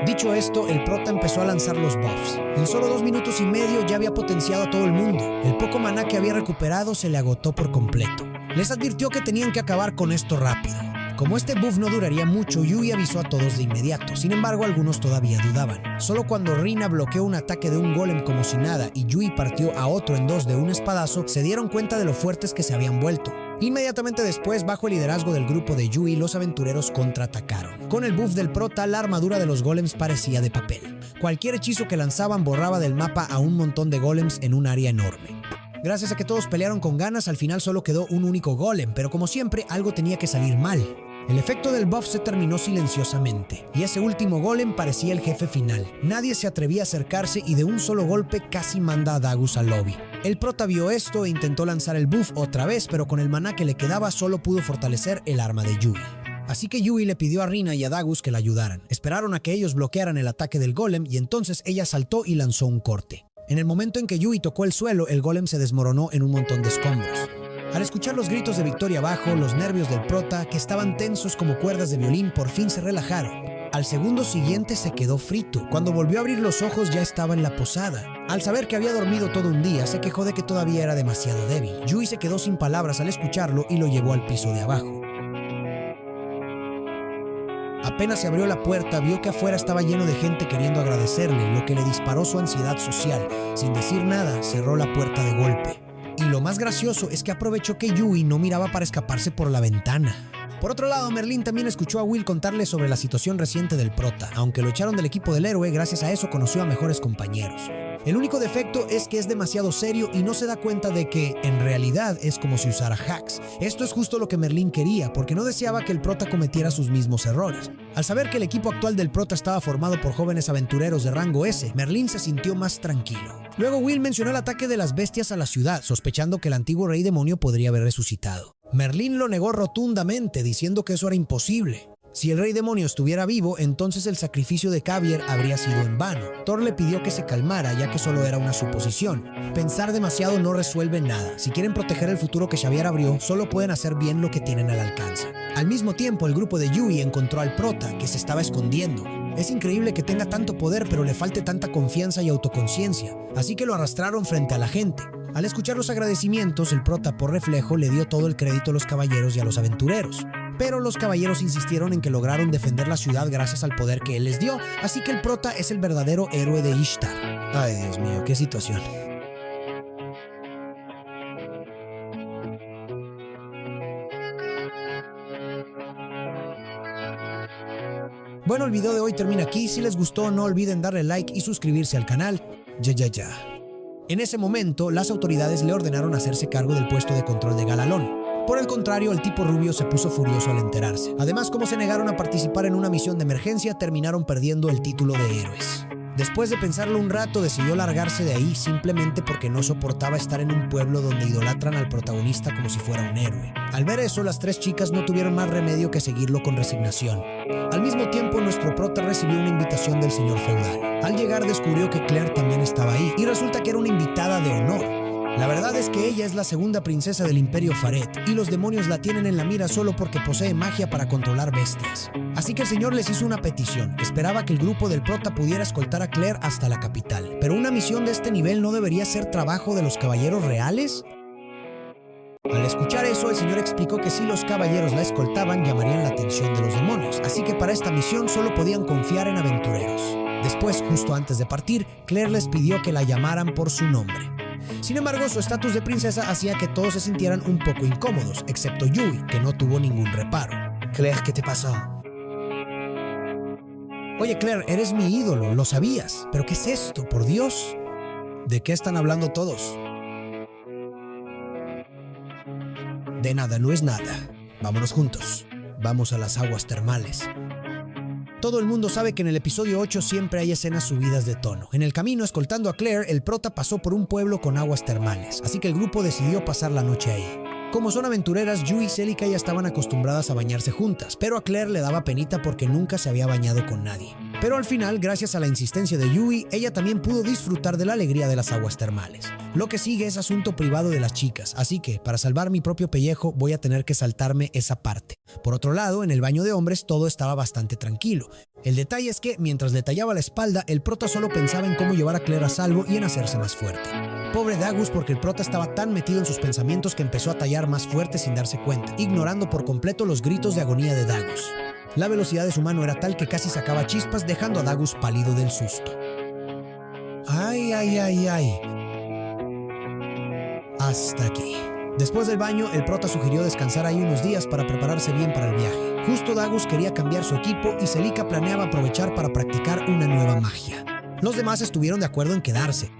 S1: Dicho esto, el prota empezó a lanzar los buffs. En solo 2 minutos y medio ya había potenciado a todo el mundo. El poco maná que había recuperado se le agotó por completo. Les advirtió que tenían que acabar con esto rápido. Como este buff no duraría mucho, Yui avisó a todos de inmediato. Sin embargo, algunos todavía dudaban. Solo cuando Rina bloqueó un ataque de un golem como si nada y Yui partió a otro en 2 de un espadazo, se dieron cuenta de lo fuertes que se habían vuelto. Inmediatamente después, bajo el liderazgo del grupo de Yui, los aventureros contraatacaron. Con el buff del prota, la armadura de los golems parecía de papel. Cualquier hechizo que lanzaban borraba del mapa a un montón de golems en un área enorme. Gracias a que todos pelearon con ganas, al final solo quedó un único golem, pero como siempre, algo tenía que salir mal. El efecto del buff se terminó silenciosamente, y ese último golem parecía el jefe final. Nadie se atrevía a acercarse y de un solo golpe casi manda a Dagus al lobby. El prota vio esto e intentó lanzar el buff otra vez, pero con el maná que le quedaba solo pudo fortalecer el arma de Yui. Así que Yui le pidió a Rina y a Dagus que la ayudaran. Esperaron a que ellos bloquearan el ataque del golem y entonces ella saltó y lanzó un corte. En el momento en que Yui tocó el suelo, el golem se desmoronó en un montón de escombros. Al escuchar los gritos de victoria abajo, los nervios del prota, que estaban tensos como cuerdas de violín, por fin se relajaron. Al segundo siguiente se quedó frito. Cuando volvió a abrir los ojos ya estaba en la posada. Al saber que había dormido todo un día, se quejó de que todavía era demasiado débil. Yui se quedó sin palabras al escucharlo y lo llevó al piso de abajo. Apenas se abrió la puerta, vio que afuera estaba lleno de gente queriendo agradecerle, lo que le disparó su ansiedad social. Sin decir nada, cerró la puerta de golpe. Y lo más gracioso es que aprovechó que Yui no miraba para escaparse por la ventana. Por otro lado, Merlin también escuchó a Will contarle sobre la situación reciente del prota. Aunque lo echaron del equipo del héroe, gracias a eso conoció a mejores compañeros. El único defecto es que es demasiado serio y no se da cuenta de que, en realidad, es como si usara hacks. Esto es justo lo que Merlin quería, porque no deseaba que el prota cometiera sus mismos errores. Al saber que el equipo actual del prota estaba formado por jóvenes aventureros de rango S, Merlin se sintió más tranquilo. Luego Will mencionó el ataque de las bestias a la ciudad, sospechando que el antiguo rey demonio podría haber resucitado. Merlin lo negó rotundamente, diciendo que eso era imposible. Si el rey demonio estuviera vivo, entonces el sacrificio de Xavier habría sido en vano. Thor le pidió que se calmara, ya que solo era una suposición. Pensar demasiado no resuelve nada. Si quieren proteger el futuro que Xavier abrió, solo pueden hacer bien lo que tienen al alcance. Al mismo tiempo, el grupo de Yui encontró al prota, que se estaba escondiendo. Es increíble que tenga tanto poder, pero le falte tanta confianza y autoconciencia. Así que lo arrastraron frente a la gente. Al escuchar los agradecimientos, el prota por reflejo le dio todo el crédito a los caballeros y a los aventureros. Pero los caballeros insistieron en que lograron defender la ciudad gracias al poder que él les dio, así que el prota es el verdadero héroe de Ishtar. Ay, Dios mío, qué situación. Bueno, el video de hoy termina aquí. Si les gustó, no olviden darle like y suscribirse al canal. Ya. En ese momento, las autoridades le ordenaron hacerse cargo del puesto de control de Galalón. Por el contrario, el tipo rubio se puso furioso al enterarse. Además, como se negaron a participar en una misión de emergencia, terminaron perdiendo el título de héroes. Después de pensarlo un rato, decidió largarse de ahí simplemente porque no soportaba estar en un pueblo donde idolatran al protagonista como si fuera un héroe. Al ver eso, las 3 chicas no tuvieron más remedio que seguirlo con resignación. Al mismo tiempo, nuestro prota recibió una invitación del señor feudal. Al llegar, descubrió que Claire también estaba ahí, y resulta que era una invitada de honor. La verdad es que ella es la segunda princesa del Imperio Faret, y los demonios la tienen en la mira solo porque posee magia para controlar bestias. Así que el señor les hizo una petición. Esperaba que el grupo del prota pudiera escoltar a Claire hasta la capital. ¿Pero una misión de este nivel no debería ser trabajo de los caballeros reales? Al escuchar eso, el señor explicó que si los caballeros la escoltaban, llamarían la atención de los demonios. Así que para esta misión solo podían confiar en aventureros. Después, justo antes de partir, Claire les pidió que la llamaran por su nombre. Sin embargo, su estatus de princesa hacía que todos se sintieran un poco incómodos, excepto Yui, que no tuvo ningún reparo. Claire, ¿qué te pasó? Oye, Claire, eres mi ídolo, lo sabías. ¿Pero qué es esto, por Dios? ¿De qué están hablando todos? De nada no es nada. Vámonos juntos. Vamos a las aguas termales. Todo el mundo sabe que en el episodio 8 siempre hay escenas subidas de tono. En el camino, escoltando a Claire, el prota pasó por un pueblo con aguas termales, así que el grupo decidió pasar la noche ahí. Como son aventureras, Yui y Celica ya estaban acostumbradas a bañarse juntas, pero a Claire le daba penita porque nunca se había bañado con nadie. Pero al final, gracias a la insistencia de Yui, ella también pudo disfrutar de la alegría de las aguas termales. Lo que sigue es asunto privado de las chicas, así que, para salvar mi propio pellejo, voy a tener que saltarme esa parte. Por otro lado, en el baño de hombres todo estaba bastante tranquilo. El detalle es que, mientras le tallaba la espalda, el prota solo pensaba en cómo llevar a Claire a salvo y en hacerse más fuerte. Pobre Dagus, porque el prota estaba tan metido en sus pensamientos que empezó a tallar más fuerte sin darse cuenta, ignorando por completo los gritos de agonía de Dagus. La velocidad de su mano era tal que casi sacaba chispas, dejando a Dagus pálido del susto. ¡Ay, ay, ay, ay! Hasta aquí. Después del baño, el prota sugirió descansar ahí unos días para prepararse bien para el viaje. Justo Dagus quería cambiar su equipo y Celica planeaba aprovechar para practicar una nueva magia. Los demás estuvieron de acuerdo en quedarse.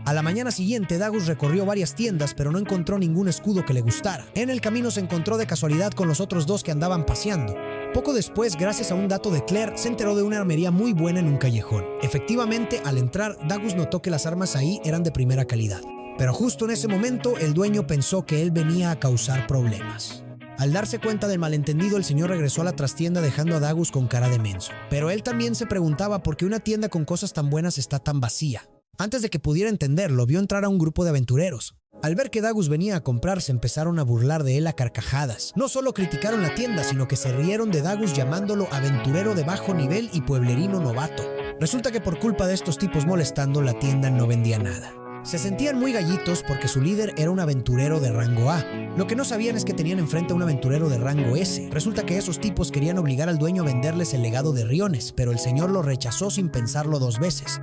S1: A la mañana siguiente, Dagus recorrió varias tiendas, pero no encontró ningún escudo que le gustara. En el camino se encontró de casualidad con los otros dos que andaban paseando. Poco después, gracias a un dato de Claire, se enteró de una armería muy buena en un callejón. Efectivamente, al entrar, Dagus notó que las armas ahí eran de primera calidad. Pero justo en ese momento, el dueño pensó que él venía a causar problemas. Al darse cuenta del malentendido, el señor regresó a la trastienda dejando a Dagus con cara de menso. Pero él también se preguntaba por qué una tienda con cosas tan buenas está tan vacía. Antes de que pudiera entenderlo, vio entrar a un grupo de aventureros. Al ver que Dagus venía a comprar, se empezaron a burlar de él a carcajadas. No solo criticaron la tienda, sino que se rieron de Dagus llamándolo aventurero de bajo nivel y pueblerino novato. Resulta que por culpa de estos tipos molestando, la tienda no vendía nada. Se sentían muy gallitos porque su líder era un aventurero de rango A. Lo que no sabían es que tenían enfrente a un aventurero de rango S. Resulta que esos tipos querían obligar al dueño a venderles el legado de Riones, pero el señor lo rechazó sin pensarlo dos veces.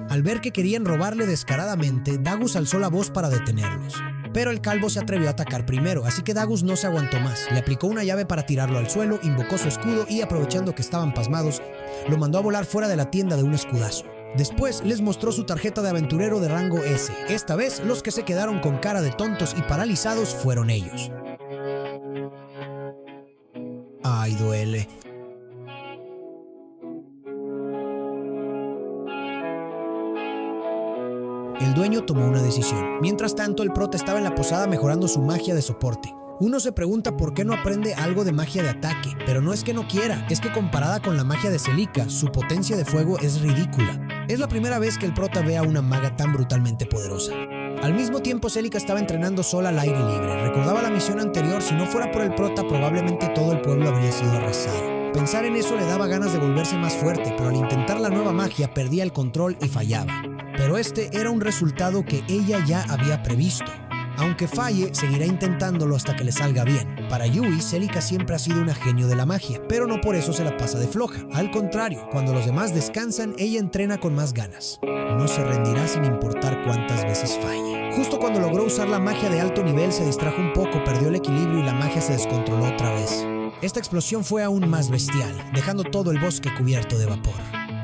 S1: Al ver que querían robarle descaradamente, Dagus alzó la voz para detenerlos. Pero el calvo se atrevió a atacar primero, así que Dagus no se aguantó más. Le aplicó una llave para tirarlo al suelo, invocó su escudo y, aprovechando que estaban pasmados, lo mandó a volar fuera de la tienda de un escudazo. Después les mostró su tarjeta de aventurero de rango S. Esta vez, los que se quedaron con cara de tontos y paralizados fueron ellos. ¡Ay, duele! El dueño tomó una decisión. Mientras tanto, el prota estaba en la posada mejorando su magia de soporte. Uno se pregunta por qué no aprende algo de magia de ataque, pero no es que no quiera, es que comparada con la magia de Celica, su potencia de fuego es ridícula. Es la primera vez que el prota ve a una maga tan brutalmente poderosa. Al mismo tiempo, Celica estaba entrenando sola al aire libre. Recordaba la misión anterior, si no fuera por el prota, probablemente todo el pueblo habría sido arrasado. Pensar en eso le daba ganas de volverse más fuerte, pero al intentar la nueva magia perdía el control y fallaba. Pero este era un resultado que ella ya había previsto. Aunque falle, seguirá intentándolo hasta que le salga bien. Para Yui, Celica siempre ha sido una genio de la magia, pero no por eso se la pasa de floja. Al contrario, cuando los demás descansan, ella entrena con más ganas. No se rendirá sin importar cuántas veces falle. Justo cuando logró usar la magia de alto nivel, se distrajo un poco, perdió el equilibrio y la magia se descontroló otra vez. Esta explosión fue aún más bestial, dejando todo el bosque cubierto de vapor.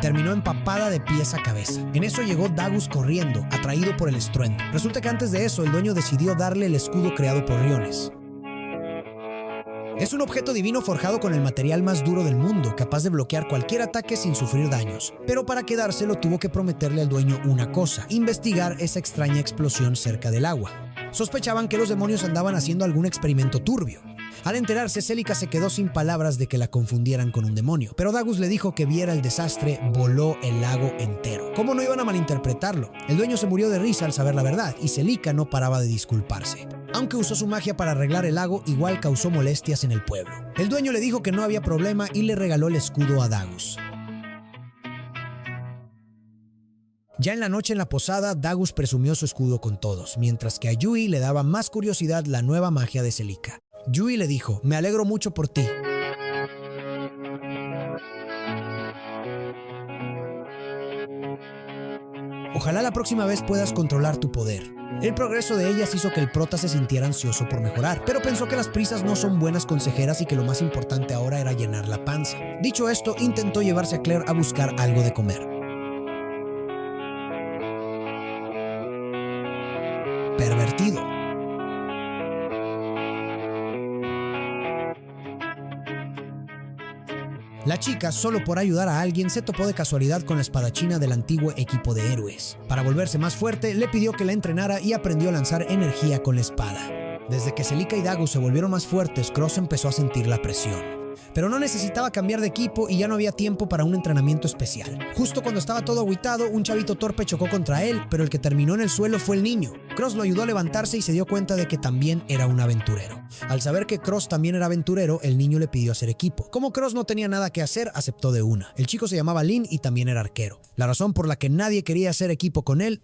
S1: Terminó empapada de pies a cabeza. En eso llegó Dagus corriendo, atraído por el estruendo. Resulta que antes de eso, el dueño decidió darle el escudo creado por Riones. Es un objeto divino forjado con el material más duro del mundo, capaz de bloquear cualquier ataque sin sufrir daños. Pero para quedárselo tuvo que prometerle al dueño una cosa: investigar esa extraña explosión cerca del agua. Sospechaban que los demonios andaban haciendo algún experimento turbio. Al enterarse, Celica se quedó sin palabras de que la confundieran con un demonio, pero Dagus le dijo que viera el desastre, voló el lago entero. ¿Cómo no iban a malinterpretarlo? El dueño se murió de risa al saber la verdad, y Celica no paraba de disculparse. Aunque usó su magia para arreglar el lago, igual causó molestias en el pueblo. El dueño le dijo que no había problema y le regaló el escudo a Dagus. Ya en la noche en la posada, Dagus presumió su escudo con todos, mientras que a Yui le daba más curiosidad la nueva magia de Celica. Yui le dijo: me alegro mucho por ti. Ojalá la próxima vez puedas controlar tu poder. El progreso de ellas hizo que el prota se sintiera ansioso por mejorar, pero pensó que las prisas no son buenas consejeras y que lo más importante ahora era llenar la panza. Dicho esto, intentó llevarse a Claire a buscar algo de comer. Pervertido. La chica, solo por ayudar a alguien, se topó de casualidad con la espadachina del antiguo equipo de héroes. Para volverse más fuerte, le pidió que la entrenara y aprendió a lanzar energía con la espada. Desde que Celica y Dagus se volvieron más fuertes, Cross empezó a sentir la presión. Pero no necesitaba cambiar de equipo y ya no había tiempo para un entrenamiento especial. Justo cuando estaba todo agüitado, un chavito torpe chocó contra él, pero el que terminó en el suelo fue el niño. Cross lo ayudó a levantarse y se dio cuenta de que también era un aventurero. Al saber que Cross también era aventurero, el niño le pidió hacer equipo. Como Cross no tenía nada que hacer, aceptó de una. El chico se llamaba Lin y también era arquero. La razón por la que nadie quería hacer equipo con él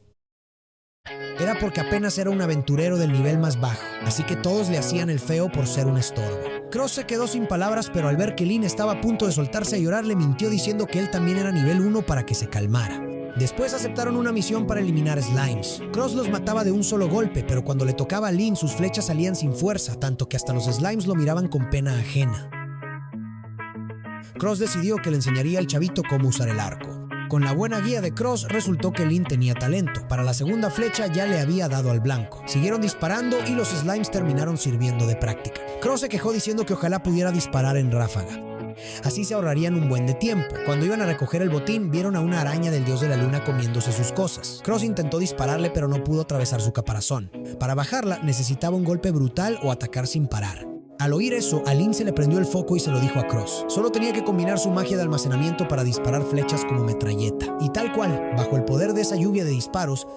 S1: era porque apenas era un aventurero del nivel más bajo, así que todos le hacían el feo por ser un estorbo. Cross se quedó sin palabras, pero al ver que Lin estaba a punto de soltarse a llorar, le mintió diciendo que él también era nivel 1 para que se calmara. Después aceptaron una misión para eliminar slimes. Cross los mataba de un solo golpe, pero cuando le tocaba a Lin, sus flechas salían sin fuerza, tanto que hasta los slimes lo miraban con pena ajena. Cross decidió que le enseñaría al chavito cómo usar el arco. Con la buena guía de Cross, resultó que Lin tenía talento. Para la segunda flecha ya le había dado al blanco. Siguieron disparando y los slimes terminaron sirviendo de práctica. Cross se quejó diciendo que ojalá pudiera disparar en ráfaga. Así se ahorrarían un buen de tiempo. Cuando iban a recoger el botín, vieron a una araña del dios de la luna comiéndose sus cosas. Cross intentó dispararle, pero no pudo atravesar su caparazón. Para bajarla, necesitaba un golpe brutal o atacar sin parar. Al oír eso, a Lin se le prendió el foco y se lo dijo a Cross. Solo tenía que combinar su magia de almacenamiento para disparar flechas como metralleta. Y tal cual, bajo el poder de esa lluvia de disparos,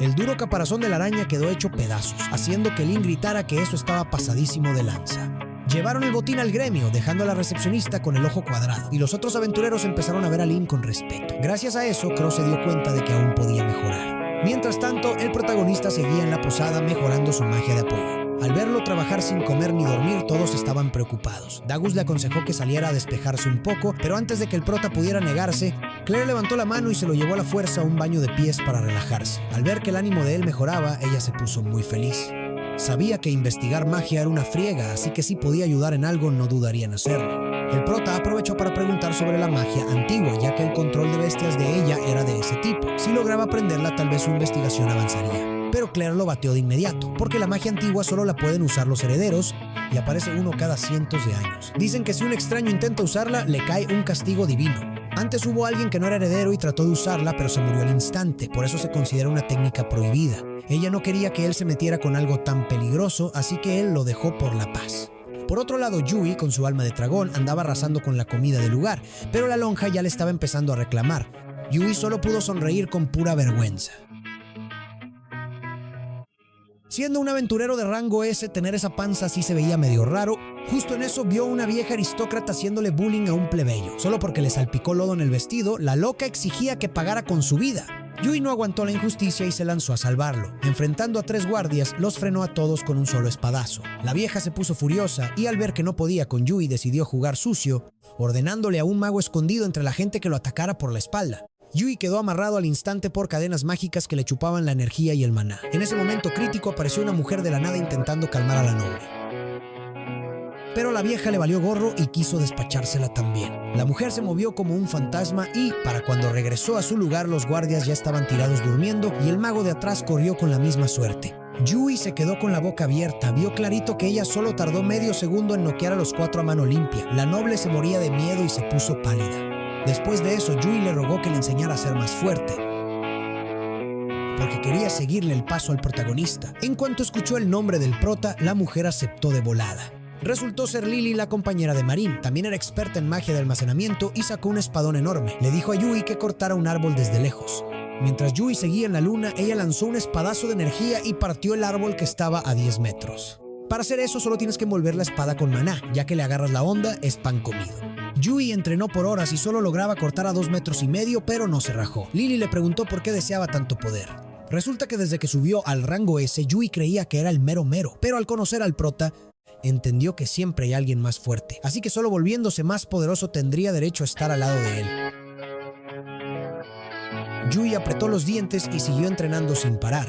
S1: el duro caparazón de la araña quedó hecho pedazos, haciendo que Lin gritara que eso estaba pasadísimo de lanza. Llevaron el botín al gremio, dejando a la recepcionista con el ojo cuadrado, y los otros aventureros empezaron a ver a Lin con respeto. Gracias a eso, Cross se dio cuenta de que aún podía mejorar. Mientras tanto, el protagonista seguía en la posada mejorando su magia de apoyo. Al verlo trabajar sin comer ni dormir, todos estaban preocupados. Dagus le aconsejó que saliera a despejarse un poco, pero antes de que el prota pudiera negarse, Claire levantó la mano y se lo llevó a la fuerza a un baño de pies para relajarse. Al ver que el ánimo de él mejoraba, ella se puso muy feliz. Sabía que investigar magia era una friega, así que si podía ayudar en algo, no dudaría en hacerlo. El prota aprovechó para preguntar sobre la magia antigua, ya que el control de bestias de ella era de ese tipo. Si lograba aprenderla, tal vez su investigación avanzaría. Pero Claire lo bateó de inmediato, porque la magia antigua solo la pueden usar los herederos y aparece uno cada cientos de años. Dicen que si un extraño intenta usarla, le cae un castigo divino. Antes hubo alguien que no era heredero y trató de usarla, pero se murió al instante, por eso se considera una técnica prohibida. Ella no quería que él se metiera con algo tan peligroso, así que él lo dejó por la paz. Por otro lado, Yui, con su alma de dragón, andaba arrasando con la comida del lugar, pero la lonja ya le estaba empezando a reclamar. Yui solo pudo sonreír con pura vergüenza. Siendo un aventurero de rango S, tener esa panza así se veía medio raro. Justo en eso vio una vieja aristócrata haciéndole bullying a un plebeyo. Solo porque le salpicó lodo en el vestido, la loca exigía que pagara con su vida. Yui no aguantó la injusticia y se lanzó a salvarlo. Enfrentando a 3 guardias, los frenó a todos con un solo espadazo. La vieja se puso furiosa y al ver que no podía con Yui decidió jugar sucio, ordenándole a un mago escondido entre la gente que lo atacara por la espalda. Yui quedó amarrado al instante por cadenas mágicas que le chupaban la energía y el maná. En ese momento crítico apareció una mujer de la nada intentando calmar a la noble. Pero la vieja le valió gorro y quiso despachársela también. La mujer se movió como un fantasma y, para cuando regresó a su lugar, los guardias ya estaban tirados durmiendo y el mago de atrás corrió con la misma suerte. Yui se quedó con la boca abierta, vio clarito que ella solo tardó medio segundo en noquear a los 4 a mano limpia. La noble se moría de miedo y se puso pálida. Después de eso, Yui le rogó que le enseñara a ser más fuerte, porque quería seguirle el paso al protagonista. En cuanto escuchó el nombre del prota, la mujer aceptó de volada. Resultó ser Lily, la compañera de Marin. También era experta en magia de almacenamiento y sacó un espadón enorme. Le dijo a Yui que cortara un árbol desde lejos. Mientras Yui seguía en la luna, ella lanzó un espadazo de energía y partió el árbol que estaba a 10 metros. Para hacer eso, solo tienes que envolver la espada con maná, ya que le agarras la onda, es pan comido. Yui entrenó por horas y solo lograba cortar a 2,5 metros, pero no se rajó. Lily le preguntó por qué deseaba tanto poder. Resulta que desde que subió al rango S, Yui creía que era el mero mero, pero al conocer al prota, entendió que siempre hay alguien más fuerte, así que solo volviéndose más poderoso tendría derecho a estar al lado de él. Yui apretó los dientes y siguió entrenando sin parar.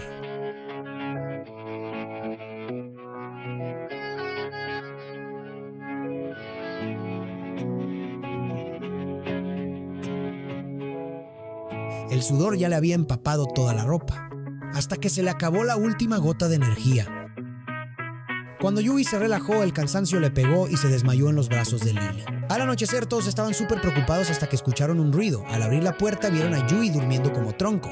S1: El sudor ya le había empapado toda la ropa, hasta que se le acabó la última gota de energía. Cuando Yui se relajó, el cansancio le pegó y se desmayó en los brazos de Lily. Al anochecer todos estaban súper preocupados hasta que escucharon un ruido. Al abrir la puerta vieron a Yui durmiendo como tronco.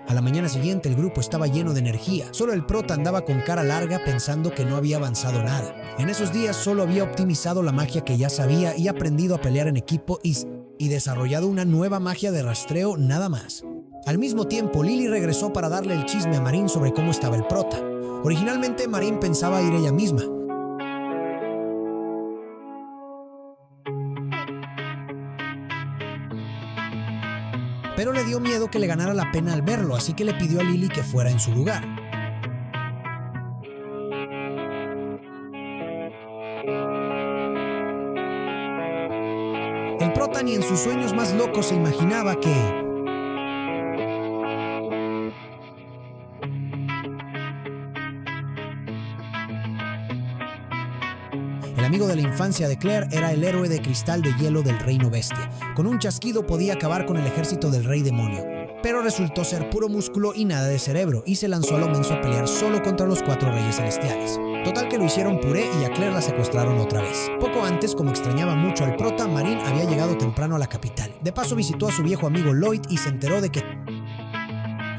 S1: A la mañana siguiente el grupo estaba lleno de energía. Solo el prota andaba con cara larga pensando que no había avanzado nada. En esos días solo había optimizado la magia que ya sabía y aprendido a pelear en equipo y desarrollado una nueva magia de rastreo nada más. Al mismo tiempo, Lily regresó para darle el chisme a Marin sobre cómo estaba el prota. Originalmente Marin pensaba ir ella misma. Pero le dio miedo que le ganara la pena al verlo, así que le pidió a Lily que fuera en su lugar. El prota ni en sus sueños más locos se imaginaba que... El amigo de la infancia de Claire era el héroe de cristal de hielo del Reino Bestia. Con un chasquido podía acabar con el ejército del Rey Demonio. Pero resultó ser puro músculo y nada de cerebro, y se lanzó a lo menso a pelear solo contra los 4 reyes celestiales. Total que lo hicieron puré y a Claire la secuestraron otra vez. Poco antes, como extrañaba mucho al prota, Marin había llegado temprano a la capital. De paso visitó a su viejo amigo Lloyd y se enteró de que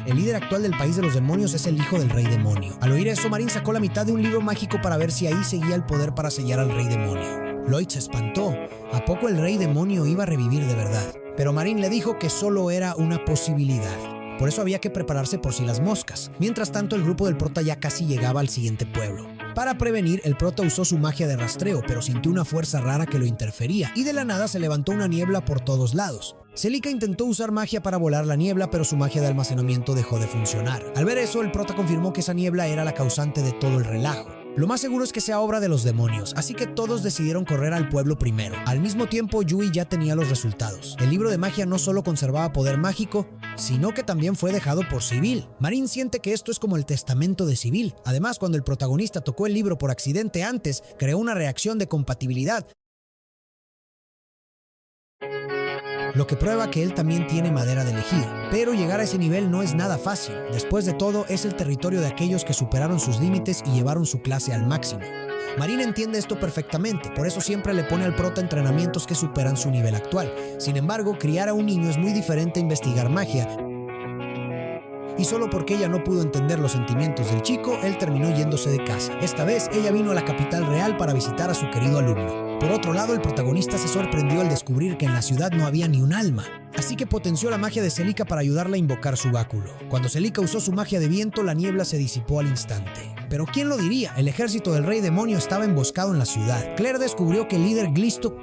S1: el líder actual del país de los demonios es el hijo del Rey Demonio. Al oír eso, Marin sacó la mitad de un libro mágico para ver si ahí seguía el poder para sellar al Rey Demonio. Lloyd se espantó. ¿A poco el Rey Demonio iba a revivir de verdad? Pero Marin le dijo que solo era una posibilidad. Por eso había que prepararse por si las moscas. Mientras tanto, el grupo del prota ya casi llegaba al siguiente pueblo. Para prevenir, el prota usó su magia de rastreo, pero sintió una fuerza rara que lo interfería, y de la nada se levantó una niebla por todos lados. Celica intentó usar magia para volar la niebla, pero su magia de almacenamiento dejó de funcionar. Al ver eso, el prota confirmó que esa niebla era la causante de todo el relajo. Lo más seguro es que sea obra de los demonios, así que todos decidieron correr al pueblo primero. Al mismo tiempo, Yui ya tenía los resultados. El libro de magia no solo conservaba poder mágico, sino que también fue dejado por Civil. Marin siente que esto es como el testamento de Civil. Además, cuando el protagonista tocó el libro por accidente antes, creó una reacción de compatibilidad, lo que prueba que él también tiene madera de elegir. Pero llegar a ese nivel no es nada fácil. Después de todo, es el territorio de aquellos que superaron sus límites y llevaron su clase al máximo. Marin entiende esto perfectamente, por eso siempre le pone al prota entrenamientos que superan su nivel actual. Sin embargo, criar a un niño es muy diferente a investigar magia. Y solo porque ella no pudo entender los sentimientos del chico, él terminó yéndose de casa. Esta vez, ella vino a la capital real para visitar a su querido alumno. Por otro lado, el protagonista se sorprendió al descubrir que en la ciudad no había ni un alma. Así que potenció la magia de Celica para ayudarla a invocar su báculo. Cuando Celica usó su magia de viento, la niebla se disipó al instante. Pero ¿quién lo diría? El ejército del Rey Demonio estaba emboscado en la ciudad. Claire descubrió que el líder Glisto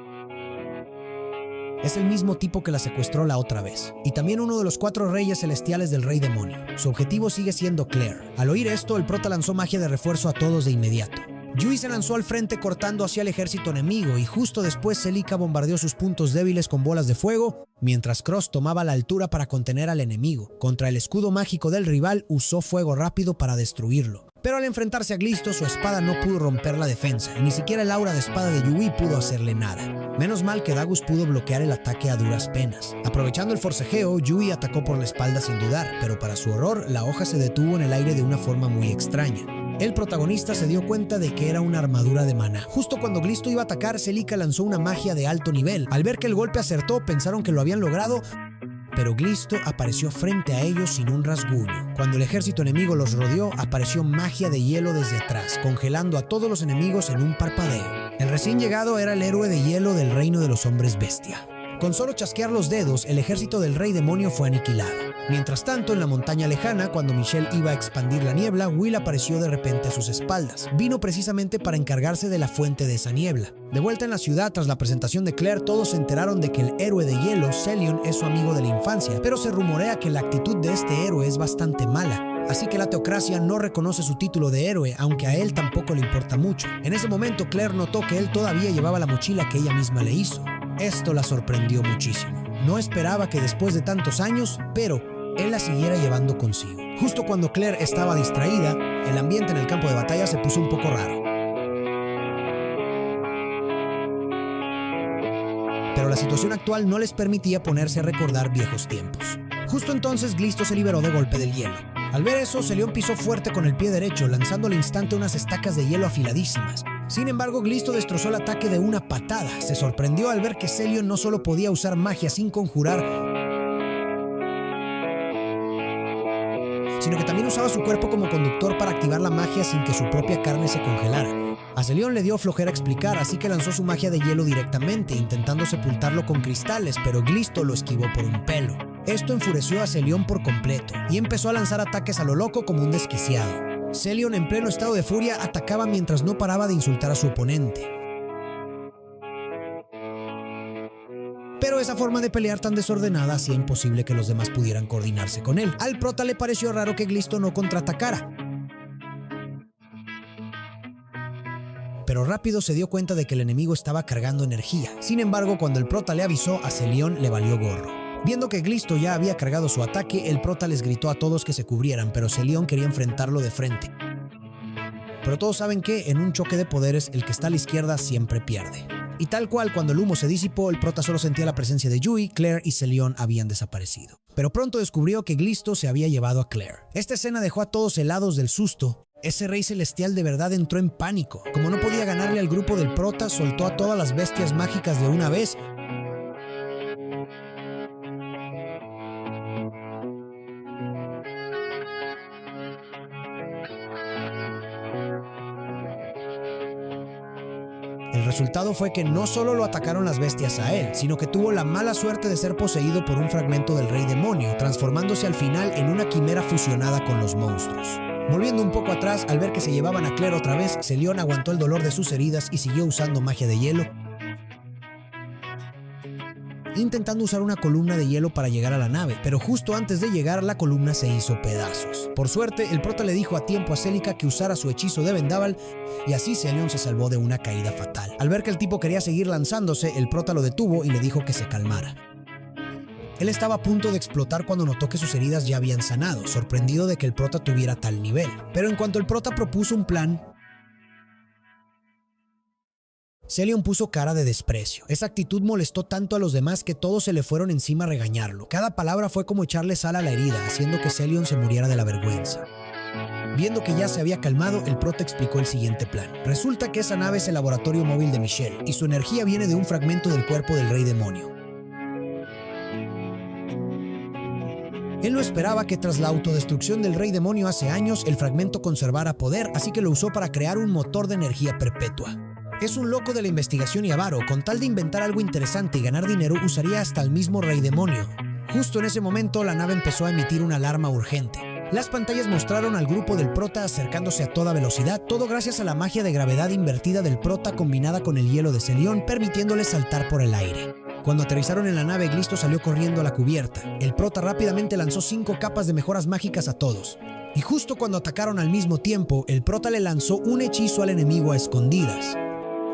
S1: es el mismo tipo que la secuestró la otra vez, y también uno de los 4 reyes celestiales del Rey Demonio. Su objetivo sigue siendo Claire. Al oír esto, el prota lanzó magia de refuerzo a todos de inmediato. Yui se lanzó al frente cortando hacia el ejército enemigo, y justo después Celica bombardeó sus puntos débiles con bolas de fuego, mientras Cross tomaba la altura para contener al enemigo. Contra el escudo mágico del rival, usó fuego rápido para destruirlo. Pero al enfrentarse a Glisto, su espada no pudo romper la defensa, y ni siquiera el aura de espada de Yui pudo hacerle nada. Menos mal que Dagus pudo bloquear el ataque a duras penas. Aprovechando el forcejeo, Yui atacó por la espalda sin dudar, pero para su horror, la hoja se detuvo en el aire de una forma muy extraña. El protagonista se dio cuenta de que era una armadura de maná. Justo cuando Glisto iba a atacar, Celica lanzó una magia de alto nivel. Al ver que el golpe acertó, pensaron que lo habían logrado, pero Glisto apareció frente a ellos sin un rasguño. Cuando el ejército enemigo los rodeó, apareció magia de hielo desde atrás, congelando a todos los enemigos en un parpadeo. El recién llegado era el héroe de hielo del reino de los hombres bestia. Con solo chasquear los dedos, el ejército del Rey Demonio fue aniquilado. Mientras tanto, en la montaña lejana, cuando Michelle iba a expandir la niebla, Will apareció de repente a sus espaldas. Vino precisamente para encargarse de la fuente de esa niebla. De vuelta en la ciudad, tras la presentación de Claire, todos se enteraron de que el héroe de hielo, Celion, es su amigo de la infancia, pero se rumorea que la actitud de este héroe es bastante mala. Así que la teocracia no reconoce su título de héroe, aunque a él tampoco le importa mucho. En ese momento, Claire notó que él todavía llevaba la mochila que ella misma le hizo. Esto la sorprendió muchísimo. No esperaba que después de tantos años, pero él la siguiera llevando consigo. Justo cuando Claire estaba distraída, el ambiente en el campo de batalla se puso un poco raro. Pero la situación actual no les permitía ponerse a recordar viejos tiempos. Justo entonces Glisto se liberó de golpe del hielo. Al ver eso, Celion pisó fuerte con el pie derecho, lanzando al instante unas estacas de hielo afiladísimas. Sin embargo, Glisto destrozó el ataque de una patada. Se sorprendió al ver que Celion no solo podía usar magia sin conjurar, sino que también usaba su cuerpo como conductor para activar la magia sin que su propia carne se congelara. A Celion le dio flojera explicar, así que lanzó su magia de hielo directamente, intentando sepultarlo con cristales, pero Glisto lo esquivó por un pelo. Esto enfureció a Celion por completo, y empezó a lanzar ataques a lo loco como un desquiciado. Celion, en pleno estado de furia, atacaba mientras no paraba de insultar a su oponente. Pero esa forma de pelear tan desordenada hacía imposible que los demás pudieran coordinarse con él. Al prota le pareció raro que Glisto no contraatacara, pero rápido se dio cuenta de que el enemigo estaba cargando energía. Sin embargo, cuando el prota le avisó, a Celion le valió gorro. Viendo que Glisto ya había cargado su ataque, el prota les gritó a todos que se cubrieran, pero Celion quería enfrentarlo de frente. Pero todos saben que, en un choque de poderes, el que está a la izquierda siempre pierde. Y tal cual, cuando el humo se disipó, el prota solo sentía la presencia de Yui, Claire y Celion habían desaparecido. Pero pronto descubrió que Glisto se había llevado a Claire. Esta escena dejó a todos helados del susto. Ese rey celestial de verdad entró en pánico. Como no podía ganarle al grupo del prota, soltó a todas las bestias mágicas de una vez. El resultado fue que no solo lo atacaron las bestias a él, sino que tuvo la mala suerte de ser poseído por un fragmento del rey demonio, transformándose al final en una quimera fusionada con los monstruos. Volviendo un poco atrás, al ver que se llevaban a Claire otra vez, Celion aguantó el dolor de sus heridas y siguió usando magia de hielo, intentando usar una columna de hielo para llegar a la nave, pero justo antes de llegar, la columna se hizo pedazos. Por suerte, el prota le dijo a tiempo a Celica que usara su hechizo de vendaval, y así Celion se salvó de una caída fatal. Al ver que el tipo quería seguir lanzándose, el prota lo detuvo y le dijo que se calmara. Él estaba a punto de explotar cuando notó que sus heridas ya habían sanado, sorprendido de que el prota tuviera tal nivel. Pero en cuanto el prota propuso un plan, Celion puso cara de desprecio. Esa actitud molestó tanto a los demás que todos se le fueron encima a regañarlo. Cada palabra fue como echarle sal a la herida, haciendo que Celion se muriera de la vergüenza. Viendo que ya se había calmado, el prota explicó el siguiente plan. Resulta que esa nave es el laboratorio móvil de Michelle, y su energía viene de un fragmento del cuerpo del rey demonio. Él no esperaba que tras la autodestrucción del rey demonio hace años, el fragmento conservara poder, así que lo usó para crear un motor de energía perpetua. Es un loco de la investigación y avaro. Con tal de inventar algo interesante y ganar dinero, usaría hasta el mismo rey demonio. Justo en ese momento, la nave empezó a emitir una alarma urgente. Las pantallas mostraron al grupo del prota acercándose a toda velocidad, todo gracias a la magia de gravedad invertida del prota combinada con el hielo de Celion, permitiéndole saltar por el aire. Cuando aterrizaron en la nave, Glisto salió corriendo a la cubierta. El prota rápidamente lanzó 5 capas de mejoras mágicas a todos. Y justo cuando atacaron al mismo tiempo, el prota le lanzó un hechizo al enemigo a escondidas.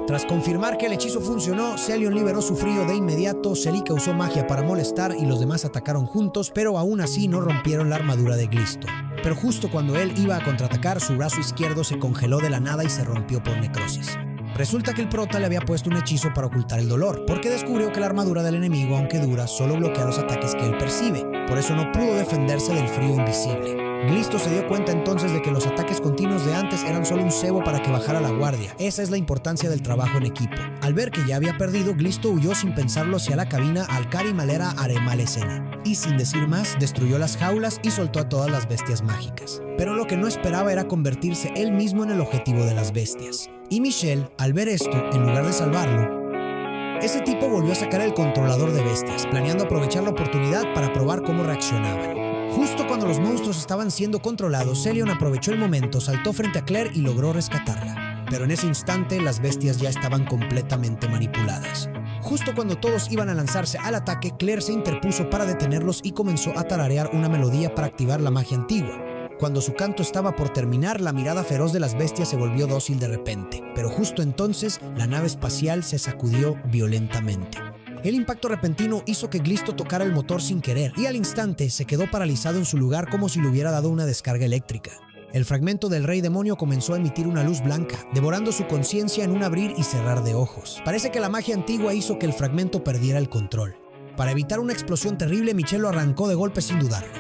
S1: Tras confirmar que el hechizo funcionó, Celion liberó su frío de inmediato, Celica usó magia para molestar y los demás atacaron juntos, pero aún así no rompieron la armadura de Glisto. Pero justo cuando él iba a contraatacar, su brazo izquierdo se congeló de la nada y se rompió por necrosis. Resulta que el prota le había puesto un hechizo para ocultar el dolor, porque descubrió que la armadura del enemigo, aunque dura, solo bloquea los ataques que él percibe. Por eso no pudo defenderse del frío invisible. Glisto se dio cuenta entonces de que los ataques continuos de antes eran solo un cebo para que bajara la guardia. Esa es la importancia del trabajo en equipo. Al ver que ya había perdido, Glisto huyó sin pensarlo hacia la cabina Alcari Malera Aremalesene. Y sin decir más, destruyó las jaulas y soltó a todas las bestias mágicas. Pero lo que no esperaba era convertirse él mismo en el objetivo de las bestias. Y Michelle, al ver esto, en lugar de salvarlo, ese tipo volvió a sacar el controlador de bestias, planeando aprovechar la oportunidad para probar cómo reaccionaban. Justo cuando los monstruos estaban siendo controlados, Celion aprovechó el momento, saltó frente a Claire y logró rescatarla. Pero en ese instante, las bestias ya estaban completamente manipuladas. Justo cuando todos iban a lanzarse al ataque, Claire se interpuso para detenerlos y comenzó a tararear una melodía para activar la magia antigua. Cuando su canto estaba por terminar, la mirada feroz de las bestias se volvió dócil de repente. Pero justo entonces, la nave espacial se sacudió violentamente. El impacto repentino hizo que Glisto tocara el motor sin querer, y al instante se quedó paralizado en su lugar como si le hubiera dado una descarga eléctrica. El fragmento del rey demonio comenzó a emitir una luz blanca, devorando su conciencia en un abrir y cerrar de ojos. Parece que la magia antigua hizo que el fragmento perdiera el control. Para evitar una explosión terrible, Michelle lo arrancó de golpe sin dudarlo.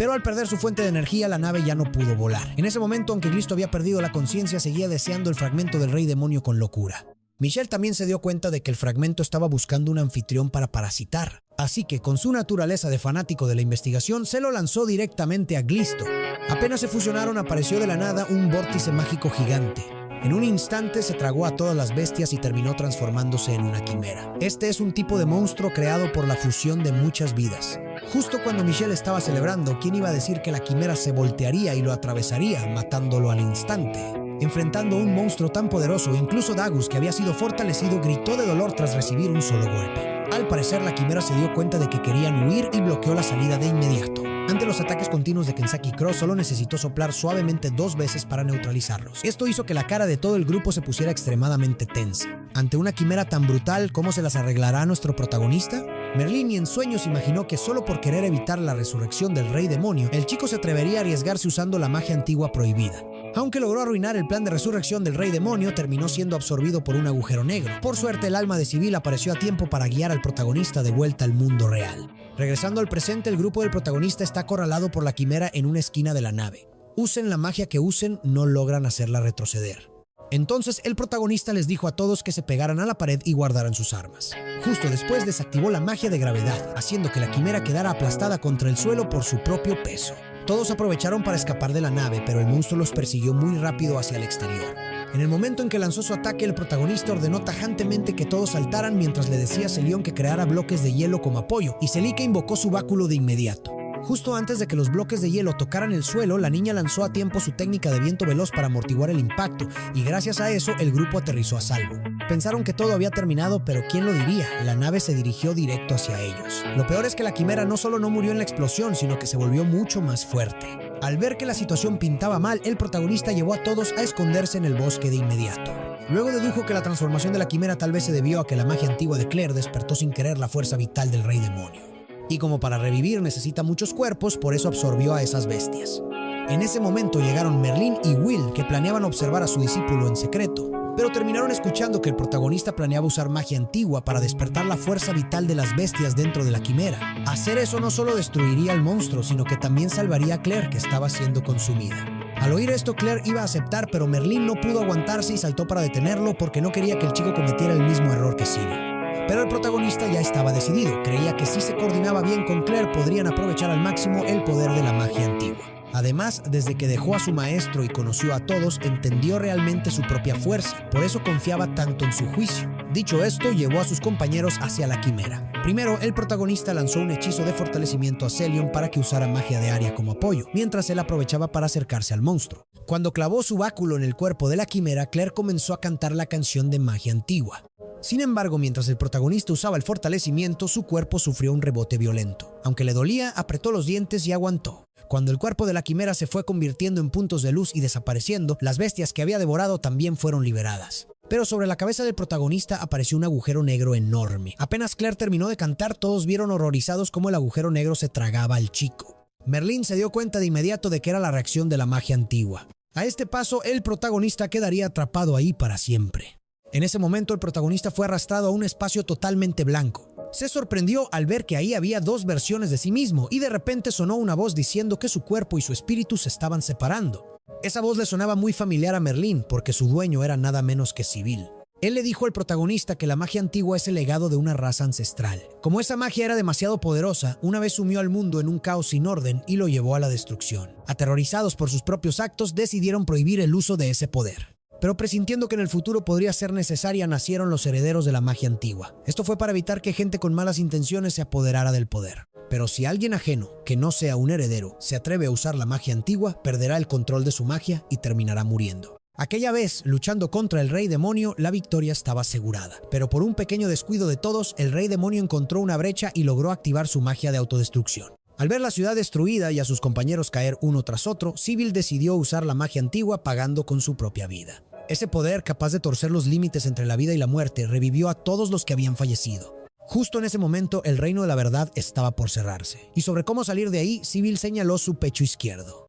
S1: Pero al perder su fuente de energía, la nave ya no pudo volar. En ese momento, aunque Glisto había perdido la conciencia, seguía deseando el fragmento del Rey Demonio con locura. Michelle también se dio cuenta de que el fragmento estaba buscando un anfitrión para parasitar. Así que, con su naturaleza de fanático de la investigación, se lo lanzó directamente a Glisto. Apenas se fusionaron, apareció de la nada un vórtice mágico gigante. En un instante se tragó a todas las bestias y terminó transformándose en una quimera. Este es un tipo de monstruo creado por la fusión de muchas vidas. Justo cuando Michelle estaba celebrando, ¿quién iba a decir que la quimera se voltearía y lo atravesaría, matándolo al instante? Enfrentando a un monstruo tan poderoso, incluso Dagus, que había sido fortalecido, gritó de dolor tras recibir un solo golpe. Al parecer, la quimera se dio cuenta de que querían huir y bloqueó la salida de inmediato. Ante los ataques continuos de Kensaki Cross, solo necesitó soplar suavemente 2 veces para neutralizarlos. Esto hizo que la cara de todo el grupo se pusiera extremadamente tensa. Ante una quimera tan brutal, ¿cómo se las arreglará nuestro protagonista? Merlín ni en sueños imaginó que solo por querer evitar la resurrección del Rey Demonio, el chico se atrevería a arriesgarse usando la magia antigua prohibida. Aunque logró arruinar el plan de resurrección del Rey Demonio, terminó siendo absorbido por un agujero negro. Por suerte, el alma de Civil apareció a tiempo para guiar al protagonista de vuelta al mundo real. Regresando al presente, el grupo del protagonista está acorralado por la quimera en una esquina de la nave. Usen la magia que usen, no logran hacerla retroceder. Entonces, el protagonista les dijo a todos que se pegaran a la pared y guardaran sus armas. Justo después, desactivó la magia de gravedad, haciendo que la quimera quedara aplastada contra el suelo por su propio peso. Todos aprovecharon para escapar de la nave, pero el monstruo los persiguió muy rápido hacia el exterior. En el momento en que lanzó su ataque, el protagonista ordenó tajantemente que todos saltaran mientras le decía a Celión que creara bloques de hielo como apoyo, y Celica invocó su báculo de inmediato. Justo antes de que los bloques de hielo tocaran el suelo, la niña lanzó a tiempo su técnica de viento veloz para amortiguar el impacto, y gracias a eso el grupo aterrizó a salvo. Pensaron que todo había terminado, pero ¿quién lo diría? La nave se dirigió directo hacia ellos. Lo peor es que la quimera no solo no murió en la explosión, sino que se volvió mucho más fuerte. Al ver que la situación pintaba mal, el protagonista llevó a todos a esconderse en el bosque de inmediato. Luego dedujo que la transformación de la quimera tal vez se debió a que la magia antigua de Claire despertó sin querer la fuerza vital del Rey Demonio. Y como para revivir necesita muchos cuerpos, por eso absorbió a esas bestias. En ese momento llegaron Merlín y Will, que planeaban observar a su discípulo en secreto, pero terminaron escuchando que el protagonista planeaba usar magia antigua para despertar la fuerza vital de las bestias dentro de la quimera. Hacer eso no solo destruiría al monstruo, sino que también salvaría a Claire, que estaba siendo consumida. Al oír esto, Claire iba a aceptar, pero Merlín no pudo aguantarse y saltó para detenerlo porque no quería que el chico cometiera el mismo error que Ciri. Pero el protagonista ya estaba decidido. Creía que si se coordinaba bien con Claire, podrían aprovechar al máximo el poder de la magia antigua. Además, desde que dejó a su maestro y conoció a todos, entendió realmente su propia fuerza. Por eso confiaba tanto en su juicio. Dicho esto, llevó a sus compañeros hacia la quimera. Primero, el protagonista lanzó un hechizo de fortalecimiento a Celion para que usara magia de área como apoyo, mientras él aprovechaba para acercarse al monstruo. Cuando clavó su báculo en el cuerpo de la quimera, Claire comenzó a cantar la canción de magia antigua. Sin embargo, mientras el protagonista usaba el fortalecimiento, su cuerpo sufrió un rebote violento. Aunque le dolía, apretó los dientes y aguantó. Cuando el cuerpo de la quimera se fue convirtiendo en puntos de luz y desapareciendo, las bestias que había devorado también fueron liberadas. Pero sobre la cabeza del protagonista apareció un agujero negro enorme. Apenas Claire terminó de cantar, todos vieron horrorizados cómo el agujero negro se tragaba al chico. Merlín se dio cuenta de inmediato de que era la reacción de la magia antigua. A este paso, el protagonista quedaría atrapado ahí para siempre. En ese momento, el protagonista fue arrastrado a un espacio totalmente blanco. Se sorprendió al ver que ahí había 2 versiones de sí mismo y de repente sonó una voz diciendo que su cuerpo y su espíritu se estaban separando. Esa voz le sonaba muy familiar a Merlín porque su dueño era nada menos que Civil. Él le dijo al protagonista que la magia antigua es el legado de una raza ancestral. Como esa magia era demasiado poderosa, una vez sumió al mundo en un caos sin orden y lo llevó a la destrucción. Aterrorizados por sus propios actos, decidieron prohibir el uso de ese poder. Pero presintiendo que en el futuro podría ser necesaria, nacieron los herederos de la magia antigua. Esto fue para evitar que gente con malas intenciones se apoderara del poder. Pero si alguien ajeno, que no sea un heredero, se atreve a usar la magia antigua, perderá el control de su magia y terminará muriendo. Aquella vez, luchando contra el Rey Demonio, la victoria estaba asegurada. Pero por un pequeño descuido de todos, el Rey Demonio encontró una brecha y logró activar su magia de autodestrucción. Al ver la ciudad destruida y a sus compañeros caer uno tras otro, Civil decidió usar la magia antigua pagando con su propia vida. Ese poder, capaz de torcer los límites entre la vida y la muerte, revivió a todos los que habían fallecido. Justo en ese momento, el reino de la verdad estaba por cerrarse. Y sobre cómo salir de ahí, Civil señaló su pecho izquierdo.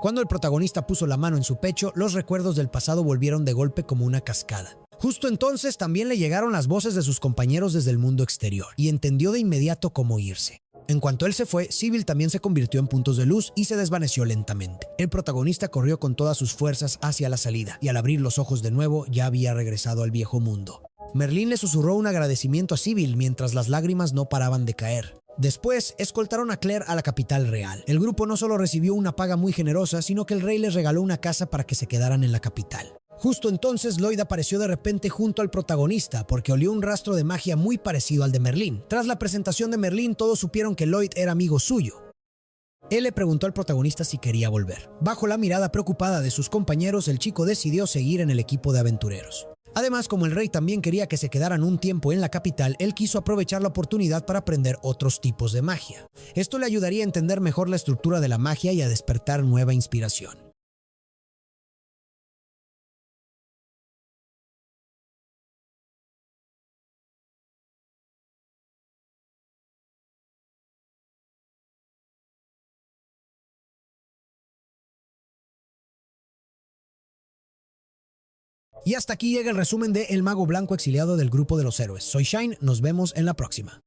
S1: Cuando el protagonista puso la mano en su pecho, los recuerdos del pasado volvieron de golpe como una cascada. Justo entonces también le llegaron las voces de sus compañeros desde el mundo exterior, y entendió de inmediato cómo irse. En cuanto él se fue, Sybil también se convirtió en puntos de luz y se desvaneció lentamente. El protagonista corrió con todas sus fuerzas hacia la salida, y al abrir los ojos de nuevo ya había regresado al viejo mundo. Merlín le susurró un agradecimiento a Sybil mientras las lágrimas no paraban de caer. Después, escoltaron a Claire a la capital real. El grupo no solo recibió una paga muy generosa, sino que el rey les regaló una casa para que se quedaran en la capital. Justo entonces, Lloyd apareció de repente junto al protagonista porque olió un rastro de magia muy parecido al de Merlín. Tras la presentación de Merlín, todos supieron que Lloyd era amigo suyo. Él le preguntó al protagonista si quería volver. Bajo la mirada preocupada de sus compañeros, el chico decidió seguir en el equipo de aventureros. Además, como el rey también quería que se quedaran un tiempo en la capital, él quiso aprovechar la oportunidad para aprender otros tipos de magia. Esto le ayudaría a entender mejor la estructura de la magia y a despertar nueva inspiración. Y hasta aquí llega el resumen de El Mago Blanco exiliado del grupo de los héroes. Soy Shine, nos vemos en la próxima.